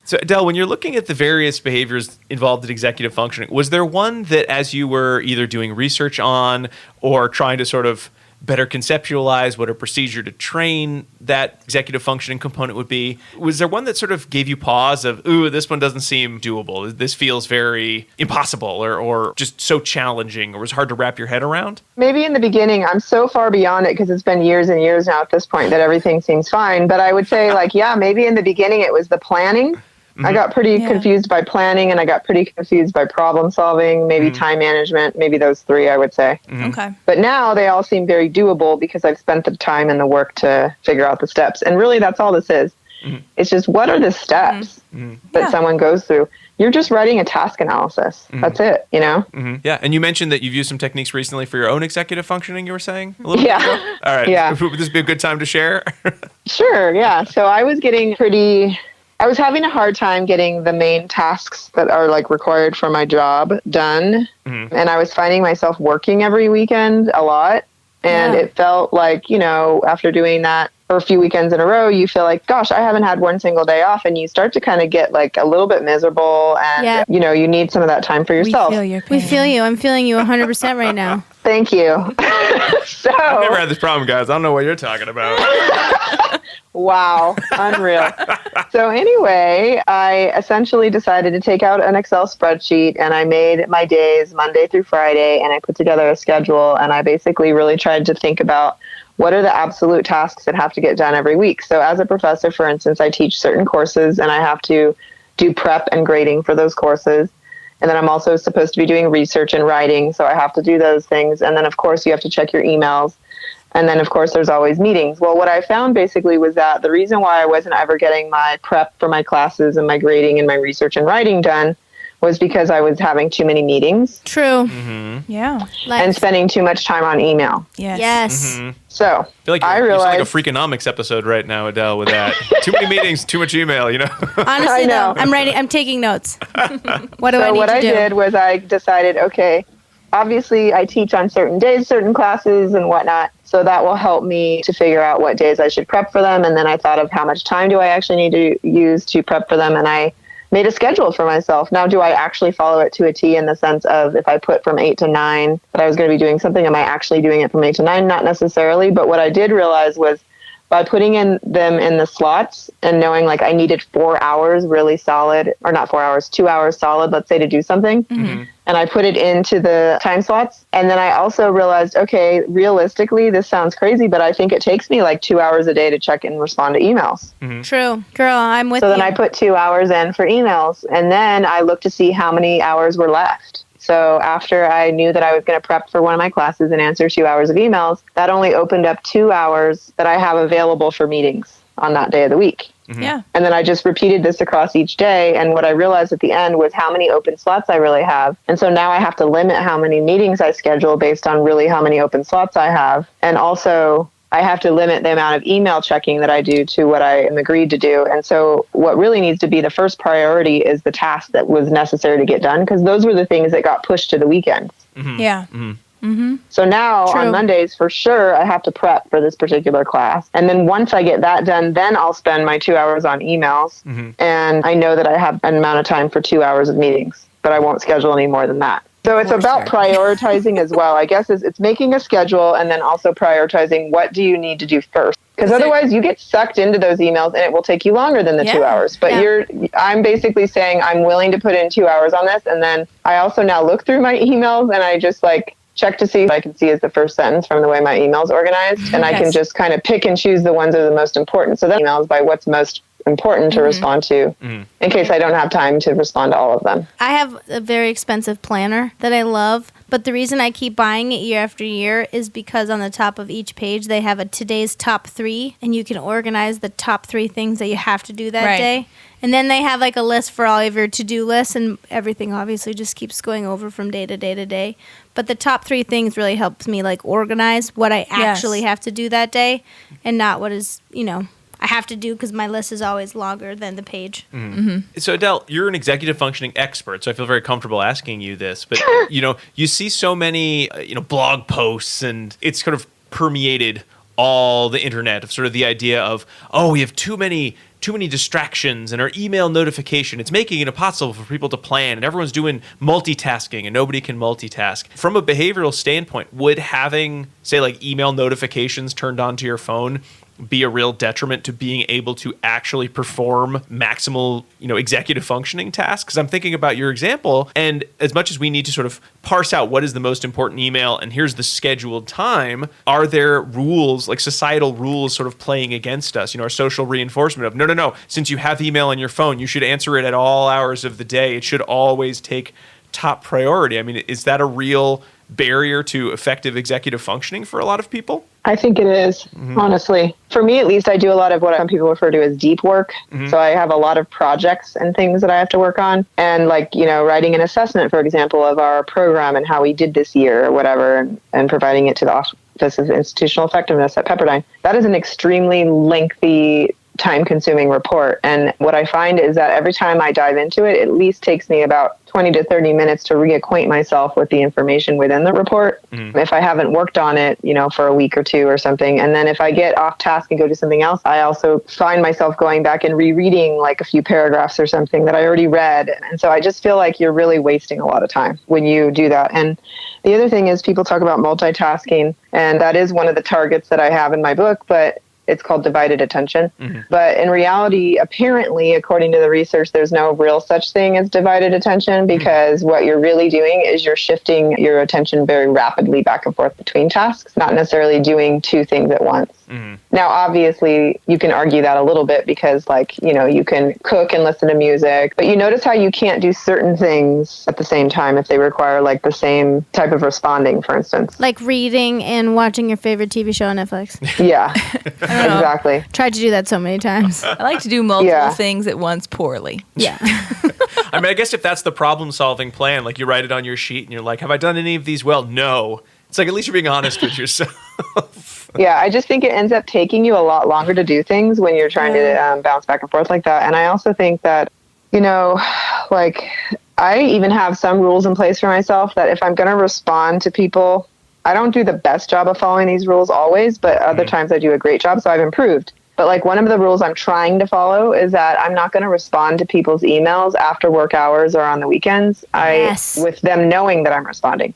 So, Adel, when you're looking at the various behaviors involved in executive functioning, was there one that as you were either doing research on or trying to sort of better conceptualize what a procedure to train that executive functioning component would be, was there one that sort of gave you pause of, ooh, this one doesn't seem doable, this feels very impossible or just so challenging or was hard to wrap your head around? Maybe in the beginning, I'm so far beyond it because it's been years and years now at this point that everything seems fine. But I would say maybe in the beginning it was the planning. I got pretty confused by planning and I got pretty confused by problem solving, maybe time management, maybe those three, I would say. Okay. But now they all seem very doable because I've spent the time and the work to figure out the steps. And really, that's all this is. It's just, what are the steps that someone goes through? You're just writing a task analysis. That's it, you know? Yeah. And you mentioned that you've used some techniques recently for your own executive functioning, you were saying a little bit ago? All right. Yeah. Would this be a good time to share? Sure, yeah. So I was having a hard time getting the main tasks that are like required for my job done. And I was finding myself working every weekend a lot. And it felt like, you know, after doing that for a few weekends in a row, you feel like, gosh, I haven't had one single day off. And you start to kind of get like a little bit miserable. And, you know, you need some of that time for yourself. We feel you. I'm feeling you 100% right now. Thank you. So I've never had this problem, guys. I don't know what you're talking about. Wow, unreal. So anyway, I essentially decided to take out an Excel spreadsheet, and I made my days Monday through Friday, and I put together a schedule, and I basically really tried to think about what are the absolute tasks that have to get done every week. So as a professor, for instance, I teach certain courses, and I have to do prep and grading for those courses. And then I'm also supposed to be doing research and writing, so I have to do those things. And then, of course, you have to check your emails. And then, of course, there's always meetings. Well, what I found basically was that the reason why I wasn't ever getting my prep for my classes and my grading and my research and writing done was because I was having too many meetings. True. Yeah. And spending too much time on email. Yes. So I feel like I you're realized, like a Freakonomics episode right now, Adele, with that. Too many meetings, too much email, you know? Honestly, know. though, I'm taking notes. What do I so need what to I do? did was I decided, okay, obviously I teach on certain days, certain classes and whatnot. So that will help me to figure out what days I should prep for them. And then I thought of how much time do I actually need to use to prep for them. And I made a schedule for myself. Now, do I actually follow it to a T in the sense of if I put from 8 to 9 that I was going to be doing something, am I actually doing it from 8 to 9? Not necessarily. But what I did realize was by putting in them in the slots and knowing like I needed 4 hours really solid, or not 4 hours, 2 hours solid, let's say, to do something. And I put it into the time slots. And then I also realized, okay, realistically, this sounds crazy, but I think it takes me like 2 hours a day to check and respond to emails. True. Girl, I'm with you. So then I put 2 hours in for emails. And then I looked to see how many hours were left. So after I knew that I was going to prep for one of my classes and answer 2 hours of emails, that only opened up 2 hours that I have available for meetings on that day of the week. Yeah. And then I just repeated this across each day. And what I realized at the end was how many open slots I really have. And so now I have to limit how many meetings I schedule based on really how many open slots I have. And also I have to limit the amount of email checking that I do to what I am agreed to do. And so what really needs to be the first priority is the task that was necessary to get done, because those were the things that got pushed to the weekends. Yeah. So now True. on Mondays, for sure, I have to prep for this particular class. And then once I get that done, then I'll spend my 2 hours on emails. And I know that I have an amount of time for 2 hours of meetings, but I won't schedule any more than that. So it's about prioritizing as well. I guess it's making a schedule and then also prioritizing what do you need to do first. Because otherwise you get sucked into those emails and it will take you longer than the 2 hours. But I'm basically saying I'm willing to put in 2 hours on this. And then I also now look through my emails and I just like check to see if I can see as the first sentence from the way my email's organized. And I can just kind of pick and choose the ones that are the most important. So then emails by what's most important to respond to in case I don't have time to respond to all of them. I have a very expensive planner that I love, but the reason I keep buying it year after year is because on the top of each page they have a today's top 3, and you can organize the top 3 things that you have to do that day. And then they have like a list for all of your to-do lists, and everything obviously just keeps going over from day to day to day. But the top 3 things really helps me like organize what I actually have to do that day and not what is, I have to do because my list is always longer than the page. So Adele, you're an executive functioning expert, so I feel very comfortable asking you this. But you see so many blog posts, and it's kind of permeated all the internet of sort of the idea of, we have too many distractions, and our email notification, it's making it impossible for people to plan, and everyone's doing multitasking and nobody can multitask. From a behavioral standpoint, would having, say, like email notifications turned onto your phone be a real detriment to being able to actually perform maximal, executive functioning tasks? Because I'm thinking about your example, and as much as we need to sort of parse out what is the most important email and here's the scheduled time, are there rules, like societal rules, sort of playing against us? Our social reinforcement of, no, since you have email on your phone, you should answer it at all hours of the day. It should always take top priority. I mean, is that a real barrier to effective executive functioning for a lot of people? I think it is, honestly. For me, at least, I do a lot of what some people refer to as deep work. So I have a lot of projects and things that I have to work on. And like, writing an assessment, for example, of our program and how we did this year or whatever, and providing it to the Office of Institutional Effectiveness at Pepperdine. That is an extremely lengthy, time-consuming report. And what I find is that every time I dive into it, it at least takes me about 20 to 30 minutes to reacquaint myself with the information within the report. If I haven't worked on it, for a week or two or something. And then if I get off task and go do something else, I also find myself going back and rereading like a few paragraphs or something that I already read. And so I just feel like you're really wasting a lot of time when you do that. And the other thing is people talk about multitasking, and that is one of the targets that I have in my book, but it's called divided attention. But in reality, apparently, according to the research, there's no real such thing as divided attention, because what you're really doing is you're shifting your attention very rapidly back and forth between tasks, not necessarily doing two things at once. Now, obviously, you can argue that a little bit because, you can cook and listen to music, but you notice how you can't do certain things at the same time if they require the same type of responding, for instance. Like reading and watching your favorite TV show on Netflix. Yeah, exactly. Tried to do that so many times. I like to do multiple things at once poorly. Yeah. I mean, I guess if that's the problem-solving plan, like you write it on your sheet and you're like, have I done any of these well? No. It's like, at least you're being honest with yourself. Yeah, I just think it ends up taking you a lot longer to do things when you're trying to bounce back and forth like that. And I also think that, I even have some rules in place for myself that if I'm going to respond to people, I don't do the best job of following these rules always, but other times I do a great job, so I've improved. But one of the rules I'm trying to follow is that I'm not going to respond to people's emails after work hours or on the weekends, with them knowing that I'm responding.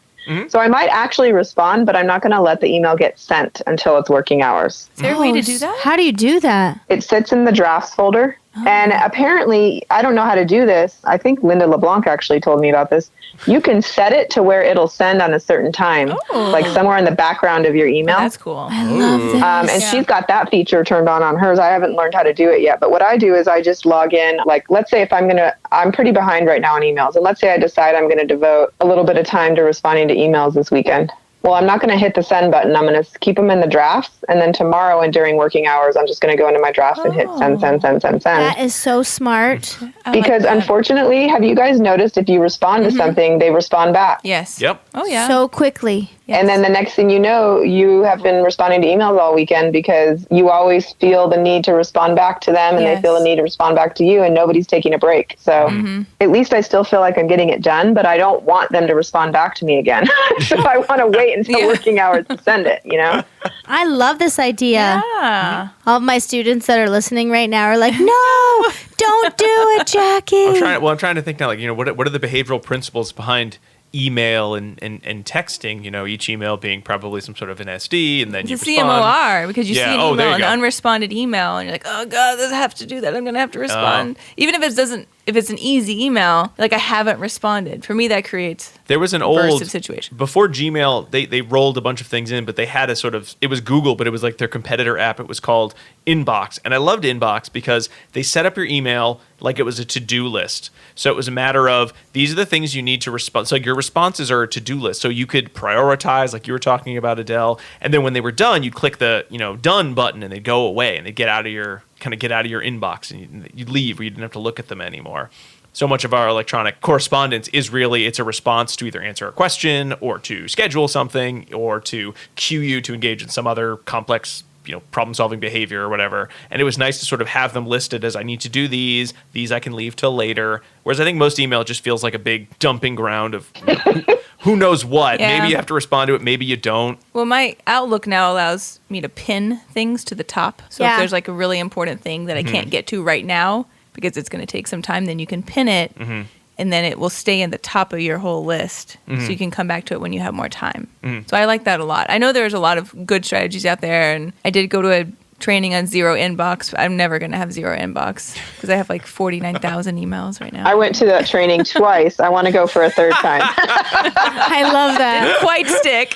So I might actually respond, but I'm not going to let the email get sent until it's working hours. Is there a way to do that? How do you do that? It sits in the drafts folder. And apparently, I don't know how to do this. I think Linda LeBlanc actually told me about this. You can set it to where it'll send on a certain time, like somewhere in the background of your email. That's cool. I love this. And she's got that feature turned on hers. I haven't learned how to do it yet. But what I do is I just log in. Let's say if I'm pretty behind right now on emails. And let's say I decide I'm going to devote a little bit of time to responding to emails this weekend. Well, I'm not going to hit the send button. I'm going to keep them in the drafts. And then tomorrow and during working hours, I'm just going to go into my drafts and hit send. That is so smart. Because unfortunately, have you guys noticed if you respond to something, they respond back? Yes. Yep. Oh, yeah. So quickly. Yes. And then the next thing you know, you have been responding to emails all weekend because you always feel the need to respond back to them and they feel the need to respond back to you, and nobody's taking a break. So at least I still feel like I'm getting it done, but I don't want them to respond back to me again. So I want to wait until working hours to send it, I love this idea. Yeah. All of my students that are listening right now are like, no, don't do it, Jackie. I'm trying to think now, what are the behavioral principles behind email and texting, each email being probably some sort of an SD, and then you It's respond. a CMOR, because you see an there email, you an go. unresponded email, and you're like, oh God, I have to do that. I'm going to have to respond. Even if if it's an easy email, I haven't responded. For me, that creates There was an aversive situation. before Gmail, they rolled a bunch of things in, but they had it was Google, but it was like their competitor app. It was called Inbox. And I loved Inbox because they set up your email like it was a to-do list. So it was a matter of, these are the things you need to respond. So your responses are a to-do list. So you could prioritize, like you were talking about, Adele. And then when they were done, you'd click the, done button and they'd go away and they'd get out of your inbox, and you'd leave, where you didn't have to look at them anymore. So much of our electronic correspondence is really, it's a response to either answer a question or to schedule something or to cue you to engage in some other complex, problem-solving behavior or whatever. And it was nice to sort of have them listed as, I need to do these I can leave till later. Whereas I think most email just feels like a big dumping ground of who knows what. Yeah. Maybe you have to respond to it, maybe you don't. Well, my Outlook now allows me to pin things to the top. So if there's a really important thing that I can't get to right now because it's going to take some time, then you can pin it, and then it will stay in the top of your whole list. So you can come back to it when you have more time. So I like that a lot. I know there's a lot of good strategies out there, and I did go to a training on zero inbox. I'm never going to have zero inbox because I have 49,000 emails right now. I went to that training twice. I want to go for a third time. I love that. Quite stick.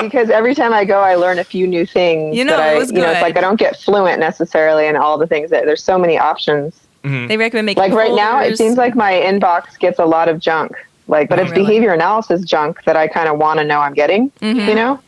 Because every time I go, I learn a few new things. It was good. It's like I don't get fluent necessarily in all the things there's so many options. They recommend making Right now, it folders. seems like my inbox gets a lot of junk. Like, but it's really? behavior analysis junk that I kind of want to know I'm getting, you know?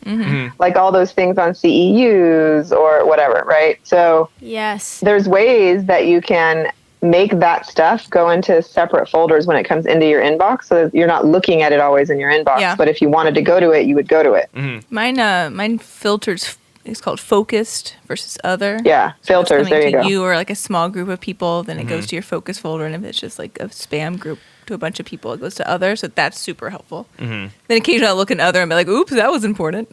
Like all those things on CEUs or whatever, right? So Yes. there's ways that you can make that stuff go into separate folders when it comes into your inbox, so that you're not looking at it always in your inbox. Yeah. But if you wanted to go to it, you would go to it. Mine filters. It's called focused versus other. Yeah, filters. Coming There you to go. you or like a small group of people, then it goes to your focus folder, and if it's just like a spam group to a bunch of people, it goes to other. So that's super helpful. Then occasionally I'll look in other and be like, "Oops, that was important."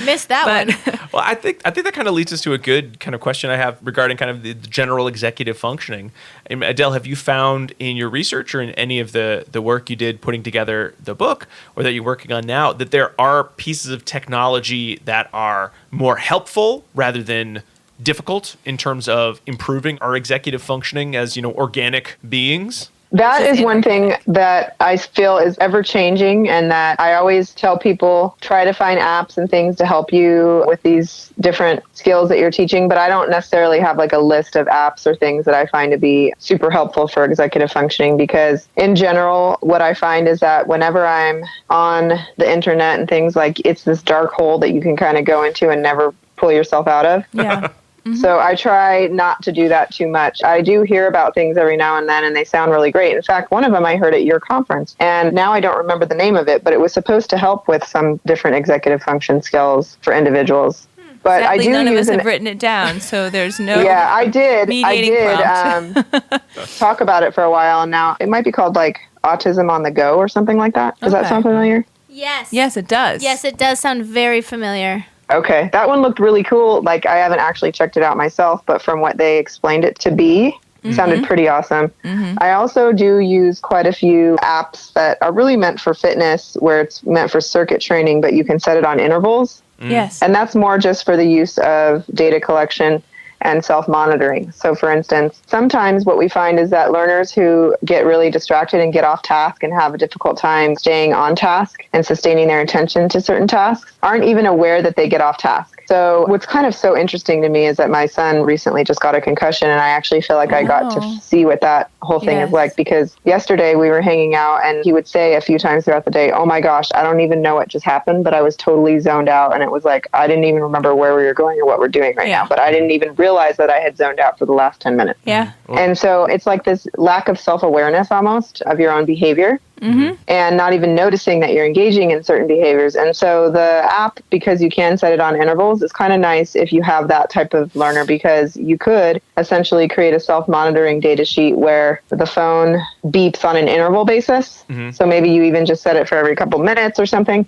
Missed that one. Well, I think that kind of leads us to a good kind of question I have regarding kind of the general executive functioning. Adele, have you found in your research or in any of the work you did putting together the book, or that you're working on now, that there are pieces of technology that are more helpful rather than difficult in terms of improving our executive functioning as, organic beings? That is one thing that I feel is ever changing, and that I always tell people, try to find apps and things to help you with these different skills that you're teaching. But I don't necessarily have like a list of apps or things that I find to be super helpful for executive functioning, because in general, what I find is that whenever I'm on the internet and things, like, it's this dark hole that you can kind of go into and never pull yourself out of. Yeah. So I try not to do that too much. I do hear about things every now and then, and they sound really great. In fact, one of them I heard at your conference, and now I don't remember the name of it, but it was supposed to help with some different executive function skills for individuals. But Sadly, I do none of use us have written it down, so there's no. Yeah, I did mediating prompt. talk about it for a while, and now it might be called like Autism on the Go or something like that. Does that Okay. sound familiar? Yes. Yes, it does. Yes, it does sound very familiar. Okay, that one looked really cool. Like, I haven't actually checked it out myself, but from what they explained it to be, it sounded pretty awesome. I also do use quite a few apps that are really meant for fitness, where it's meant for circuit training, but you can set it on intervals. Yes. And that's more just for the use of data collection and self-monitoring. So, for instance, sometimes what we find is that learners who get really distracted and get off task and have a difficult time staying on task and sustaining their attention to certain tasks aren't even aware that they get off task. So what's kind of so interesting to me is that my son recently just got a concussion, and I actually feel like I got to see what that whole thing is like, because yesterday we were hanging out and he would say a few times throughout the day, "Oh my gosh, I don't even know what just happened, but I was totally zoned out." And it was like, I didn't even remember where we were going or what we're doing right now, but I didn't even realize that I had zoned out for the last 10 minutes. Yeah. And so it's like this lack of self-awareness almost of your own behavior. And not even noticing that you're engaging in certain behaviors. And so the app, because you can set it on intervals, is kind of nice if you have that type of learner, because you could essentially create a self-monitoring data sheet where the phone beeps on an interval basis. So maybe you even just set it for every couple minutes or something.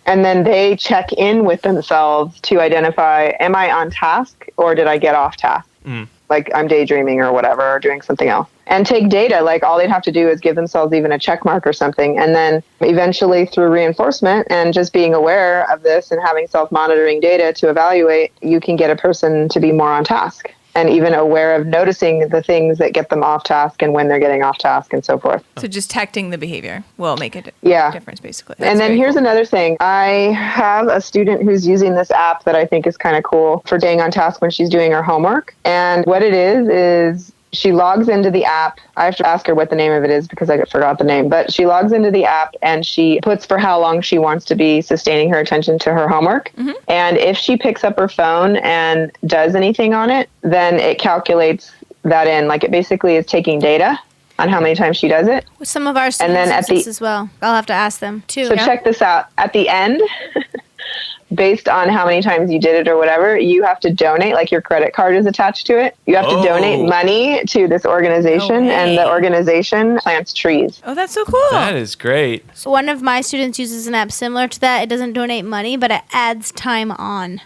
And then they check in with themselves to identify, am I on task or did I get off task? Like I'm daydreaming or whatever, or doing something else. And take data, like all they'd have to do is give themselves even a check mark or something. And then eventually through reinforcement and just being aware of this and having self-monitoring data to evaluate, you can get a person to be more on task and even aware of noticing the things that get them off task and when they're getting off task and so forth. So just detecting the behavior will make a difference, basically. And then here's another thing. I have a student who's using this app that I think is kind of cool for staying on task when she's doing her homework. And what it is she logs into the app. I have to ask her what the name of it is because I forgot the name. But she logs into the app and she puts for how long she wants to be sustaining her attention to her homework. And if she picks up her phone and does anything on it, then it calculates that in. Like, it basically is taking data on how many times she does it. Some of our students use this as well. I'll have to ask them too. So check this out. At the end, based on how many times you did it or whatever, you have to donate, like your credit card is attached to it. You have to donate money to this organization, and the organization plants trees. Oh, that's so cool. That is great. So one of my students uses an app similar to that. It doesn't donate money, but it adds time on.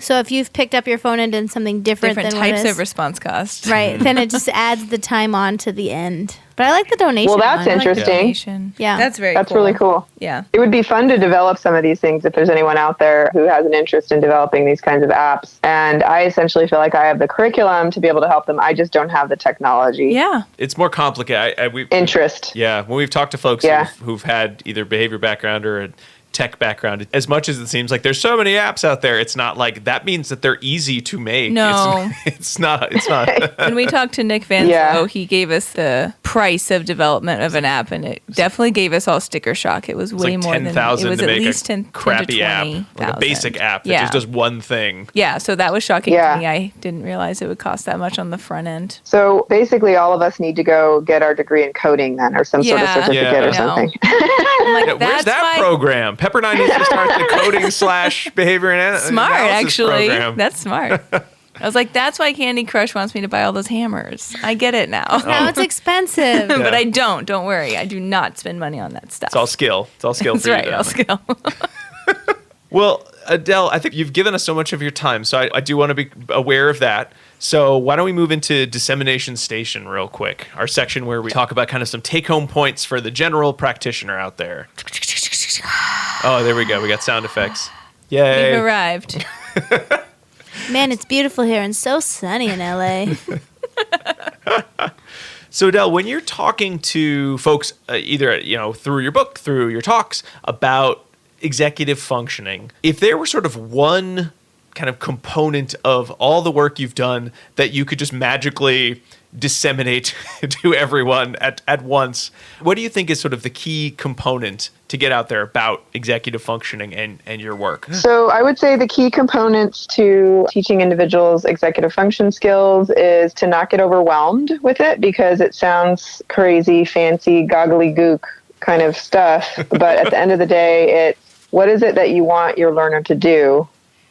So if you've picked up your phone and done something different than types what it is, of response cost. right, then it just adds the time on to the end. But I like the donation. Well, that's one. interesting. Yeah. That's very That's cool. really cool. Yeah. It would be fun to develop some of these things if there's anyone out there who has an interest in developing these kinds of apps. And I essentially feel like I have the curriculum to be able to help them. I just don't have the technology. Yeah. It's more complicated. Interest. Yeah. When we've talked to folks who've had either behavior background or a tech background, as much as it seems like there's so many apps out there, it's not like that means that they're easy to make. No. It's not. When we talked to Nick Van Zo, he gave us the price of development of an app, and it definitely gave us all sticker shock. It was way like more than it was to at make least a 10 crappy to app, 20, like a basic app that just does one thing. Yeah, so that was shocking Yeah. to me. I didn't realize it would cost that much on the front end. So basically, all of us need to go get our degree in coding then, or some sort of Yeah. certificate Yeah. or I know. something. I'm like, Yeah, where's that's that why- program? Pepperdine needs to start the coding / behavior Smart, analysis actually. program. That's smart. I was like, that's why Candy Crush wants me to buy all those hammers. I get it now. Now it's expensive. But I don't. Don't worry. I do not spend money on that stuff. It's all skill. It's all skill That's for right. you. All Then. skill. Well, Adele, I think you've given us so much of your time, so I do want to be aware of that. So why don't we move into Dissemination Station real quick, our section where we talk about kind of some take-home points for the general practitioner out there. Oh, there we go. We got sound effects. Yay. We've arrived. Man, it's beautiful here and so sunny in LA. So Adele, when you're talking to folks, either through your book, through your talks about executive functioning, if there were sort of one kind of component of all the work you've done that you could just magically disseminate to everyone at once, what do you think is sort of the key component to get out there about executive functioning and your work? So I would say the key components to teaching individuals executive function skills is to not get overwhelmed with it, because it sounds crazy, fancy, goggly gook kind of stuff. But at the end of the day, it's what is it that you want your learner to do?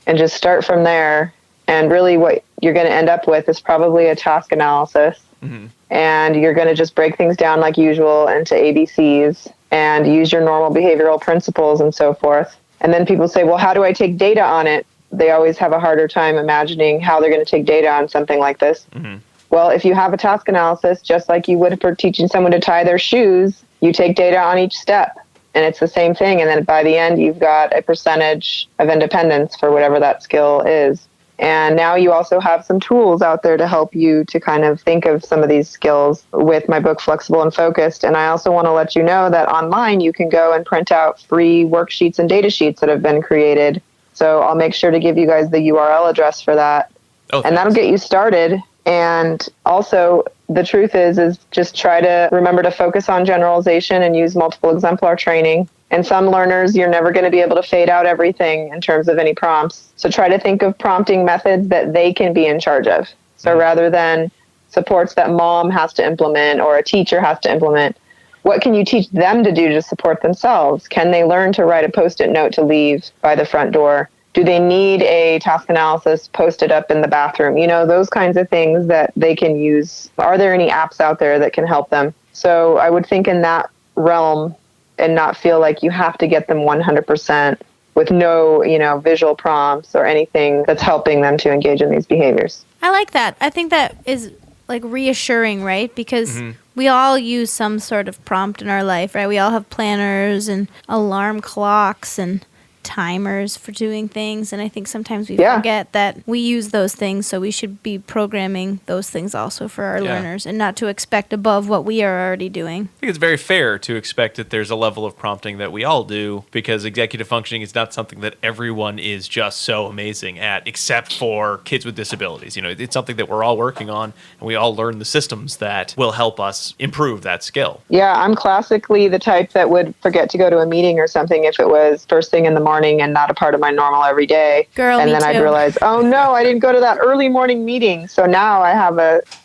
And just start from there. And really what you're going to end up with is probably a task analysis. Mm-hmm. And you're going to just break things down like usual into ABCs and use your normal behavioral principles and so forth. And then people say, well, how do I take data on it? They always have a harder time imagining how they're going to take data on something like this. Mm-hmm. Well, if you have a task analysis, just like you would for teaching someone to tie their shoes, you take data on each step. And it's the same thing. And then by the end, you've got a percentage of independence for whatever that skill is. And now you also have some tools out there to help you to kind of think of some of these skills with my book, Flexible and Focused. And I also want to let you know that online you can go and print out free worksheets and data sheets that have been created. So I'll make sure to give you guys the URL address for that. Oh, and that'll get you started. And also, the truth is just try to remember to focus on generalization and use multiple exemplar training. And some learners, you're never going to be able to fade out everything in terms of any prompts. So try to think of prompting methods that they can be in charge of. So rather than supports that mom has to implement or a teacher has to implement, what can you teach them to do to support themselves? Can they learn to write a Post-it note to leave by the front door? Do they need a task analysis posted up in the bathroom? Those kinds of things that they can use. Are there any apps out there that can help them? So I would think in that realm and not feel like you have to get them 100% with no, visual prompts or anything that's helping them to engage in these behaviors. I like that. I think that is like reassuring, right? Because we all use some sort of prompt in our life, right? We all have planners and alarm clocks and timers for doing things, and I think sometimes we forget that we use those things, so we should be programming those things also for our learners and not to expect above what we are already doing. I think it's very fair to expect that there's a level of prompting that we all do, because executive functioning is not something that everyone is just so amazing at, except for kids with disabilities. It's something that we're all working on, and we all learn the systems that will help us improve that skill. Yeah, I'm classically the type that would forget to go to a meeting or something if it was first thing in the morning and not a part of my normal every day. Girl, and me then I'd too. realize, oh no, I didn't go to that early morning meeting. So now I have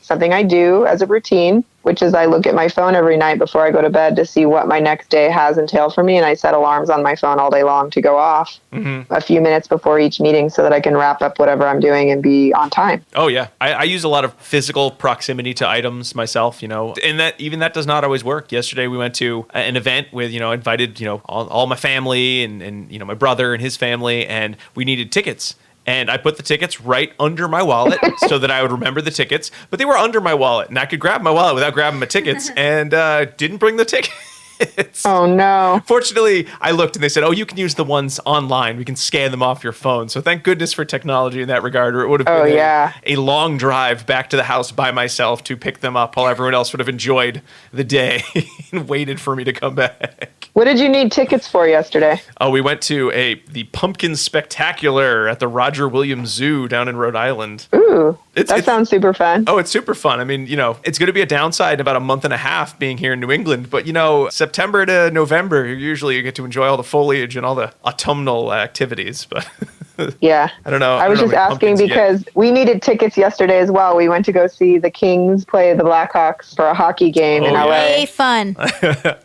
something I do as a routine, which is I look at my phone every night before I go to bed to see what my next day has entailed for me. And I set alarms on my phone all day long to go off a few minutes before each meeting so that I can wrap up whatever I'm doing and be on time. Oh, yeah. I use a lot of physical proximity to items myself, and that does not always work. Yesterday we went to an event with, invited, all my family and my brother and his family, and we needed tickets. And I put the tickets right under my wallet so that I would remember the tickets. But they were under my wallet, and I could grab my wallet without grabbing my tickets, and didn't bring the ticket. tickets. Oh, no. Fortunately, I looked and they said, oh, you can use the ones online. We can scan them off your phone. So thank goodness for technology in that regard, or it would have been a long drive back to the house by myself to pick them up while everyone else would have enjoyed the day and waited for me to come back. What did you need tickets for yesterday? Oh, we went to the Pumpkin Spectacular at the Roger Williams Zoo down in Rhode Island. Ooh, that sounds super fun. Oh, it's super fun. I mean, it's going to be a downside in about a month and a half being here in New England. But, September to November, usually you get to enjoy all the foliage and all the autumnal activities. But yeah. I don't know. I was just asking because we needed tickets yesterday as well. We went to go see the Kings play the Blackhawks for a hockey game in LA. Way fun.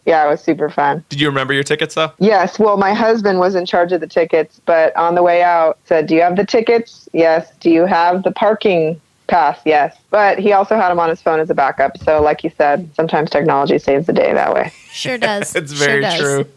Yeah, it was super fun. Did you remember your tickets, though? Yes. Well, my husband was in charge of the tickets, but on the way out said, do you have the tickets? Yes. Do you have the parking pass? Yes. But he also had them on his phone as a backup. So like you said, sometimes technology saves the day that way. Sure does. It's very true.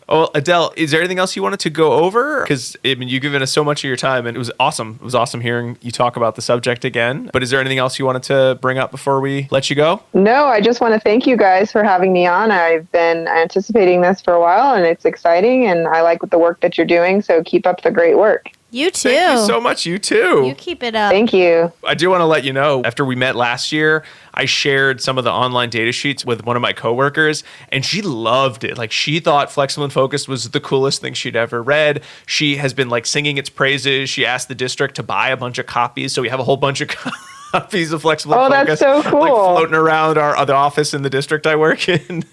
Well, Adele, is there anything else you wanted to go over? Because, you've given us so much of your time, and it was awesome. It was awesome hearing you talk about the subject again. But is there anything else you wanted to bring up before we let you go? No, I just want to thank you guys for having me on. I've been anticipating this for a while, and it's exciting, and I like the work that you're doing. So keep up the great work. You too. Thank you so much. You too. You keep it up. Thank you. I do want to let you know, after we met last year, I shared some of the online data sheets with one of my coworkers, and she loved it. Like, she thought Flexible and Focused was the coolest thing she'd ever read. She has been singing its praises. She asked the district to buy a bunch of copies, so we have a whole bunch of copies of Flexible and Focused. Oh, that's so cool. Floating around the office in the district I work in.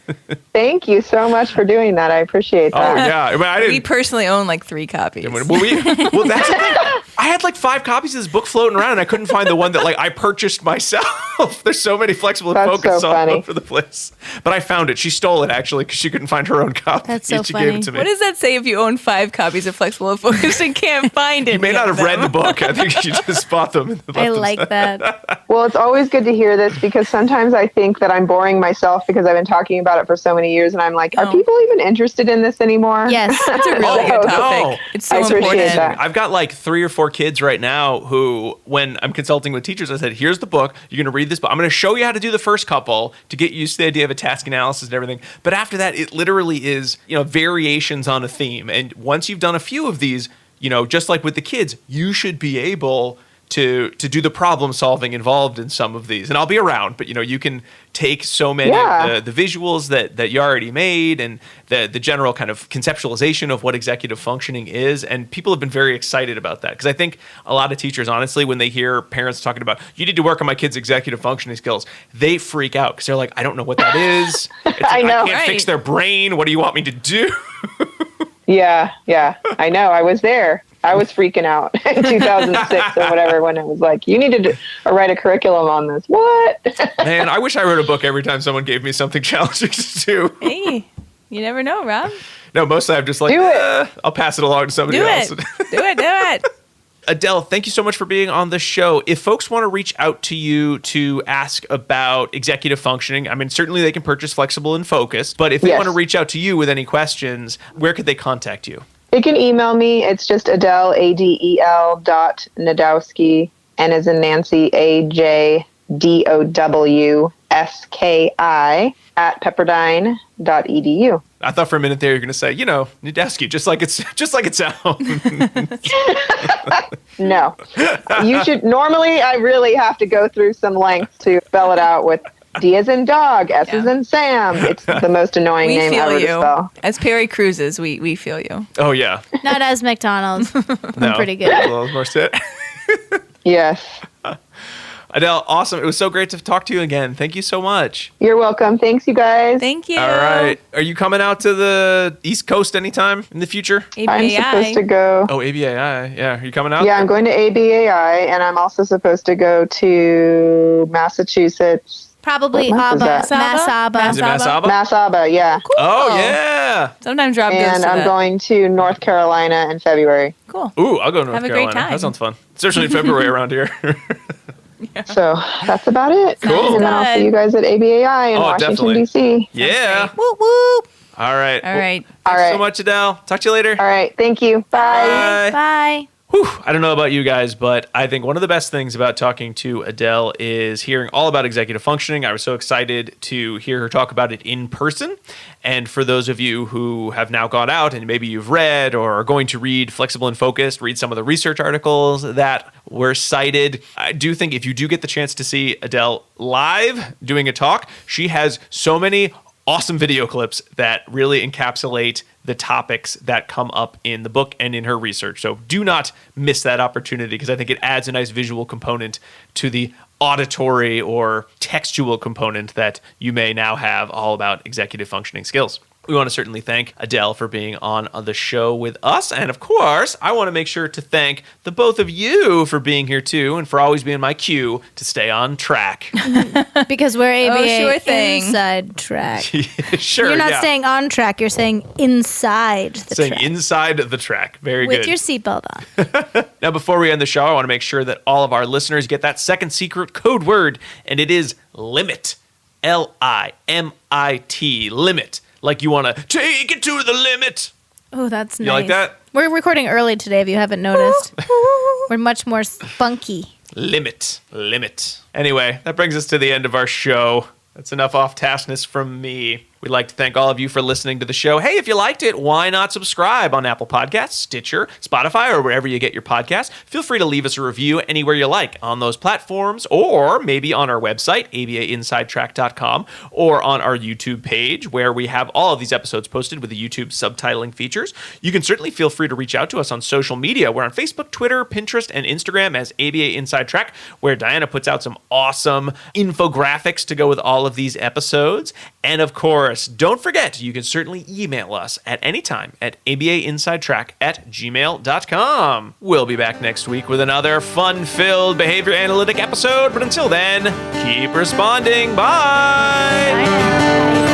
Thank you so much for doing that. I appreciate that. Oh, yeah. I mean, We personally own 3 copies. well, that's the thing. I had 5 copies of this book floating around, and I couldn't find the one that I purchased myself. There's so many Flexible and Focused all over the place. But I found it. She stole it, actually, because she couldn't find her own copy. That's so she funny. gave it to me. What does that say if you own 5 copies of Flexible and Focused and can't find it? You may not have read the book. I think she just bought them. I like that. Well, it's always good to hear this because sometimes I think that I'm boring myself because I've been talking about it for so many years, and I'm like, are people even interested in this anymore? Yes. That's a really good topic. No. It's so I appreciate important. that. I've got 3 or 4 kids right now who, when I'm consulting with teachers, I said, here's the book. You're going to read this book. I'm going to show you how to do the first couple to get used to the idea of a task analysis and everything. But after that, it literally is, variations on a theme. And once you've done a few of these, just like with the kids, you should be able to do the problem solving involved in some of these. And I'll be around, but you can take so many of the visuals that you already made and the general kind of conceptualization of what executive functioning is. And people have been very excited about that. Because I think a lot of teachers, honestly, when they hear parents talking about, you need to work on my kids' executive functioning skills, they freak out because they're like, I don't know what that is. I know. I can't fix their brain. What do you want me to do? Yeah. I know. I was there. I was freaking out in 2006 or whatever when it was like, you need to write a curriculum on this. What? Man, I wish I wrote a book every time someone gave me something challenging to do. Hey, you never know, Rob. No, mostly I'm just like, I'll pass it along to somebody else. Do it. Adele, thank you so much for being on the show. If folks want to reach out to you to ask about executive functioning, I mean, certainly they can purchase Flexible and Focused, but if they want to reach out to you with any questions, where could they contact you? They can email me. It's just Adel, Adel.Najdowski, N as in Nancy, AJDOWSKI @pepperdine.edu. I thought for a minute there you were going to say, Najdowski, just like it sounds. No. You should. Normally, I really have to go through some lengths to spell it out with D as in dog, S as in Sam. It's the most annoying We name feel ever to you. spell. As Perry cruises, we feel you. Oh, yeah. Not as McDonald's. No, I'm pretty good. a little more sit. Yes. Adele, awesome. It was so great to talk to you again. Thank you so much. You're welcome. Thanks, you guys. Thank you. All right. Are you coming out to the East Coast anytime in the future? I'm supposed to go. Oh, ABAI. Yeah. Are you coming out? Yeah, I'm going to ABAI, and I'm also supposed to go to Massachusetts. Probably What month ABBA. is that? Mass ABBA. Is it Mass ABBA? Mass ABBA, yeah. Cool. Oh, yeah. Sometimes Rob goes And to I'm that. going to North Carolina in February. Cool. Ooh, I'll go to North Have a Carolina. great time. That sounds fun. Especially in February around here. So that's about it. Cool. And then I'll see you guys at ABAI in Washington, definitely. D.C. Yeah. Whoop whoop. All right. All right. Thanks All right. so much, Adele. Talk to you later. All right. Thank you. Bye. Bye. Bye. Whew, I don't know about you guys, but I think one of the best things about talking to Adel is hearing all about executive functioning. I was so excited to hear her talk about it in person. And for those of you who have now gone out and maybe you've read or are going to read Flexible and Focused, read some of the research articles that were cited. I do think if you do get the chance to see Adel live doing a talk, she has so many awesome video clips that really encapsulate the topics that come up in the book and in her research. So do not miss that opportunity because I think it adds a nice visual component to the auditory or textual component that you may now have all about executive functioning skills. We want to certainly thank Adel for being on the show with us. And of course, I want to make sure to thank the both of you for being here too and for always being my cue to stay on track. Because we're ABA sure thing. inside track. Sure, You're not yeah. staying on track, you're saying inside the Saying track. inside the track. Very With good. your seatbelt on. Now, before we end the show, I want to make sure that all of our listeners get that second secret code word, and it is LIMIT. LIMIT. Limit. Like you want to take it to the limit. Oh, that's nice. You like that? We're recording early today, if you haven't noticed. We're much more spunky. Limit. Anyway, that brings us to the end of our show. That's enough off-taskness from me. We'd like to thank all of you for listening to the show. Hey, if you liked it, why not subscribe on Apple Podcasts, Stitcher, Spotify, or wherever you get your podcasts? Feel free to leave us a review anywhere you like on those platforms, or maybe on our website, abainsidetrack.com, or on our YouTube page, where we have all of these episodes posted with the YouTube subtitling features. You can certainly feel free to reach out to us on social media. We're on Facebook, Twitter, Pinterest, and Instagram as ABA Inside Track, where Diana puts out some awesome infographics to go with all of these episodes. And of course, don't forget, you can certainly email us at any time at abainsidetrack@gmail.com. We'll be back next week with another fun-filled behavior analytic episode. But until then, keep responding. Bye. Bye now.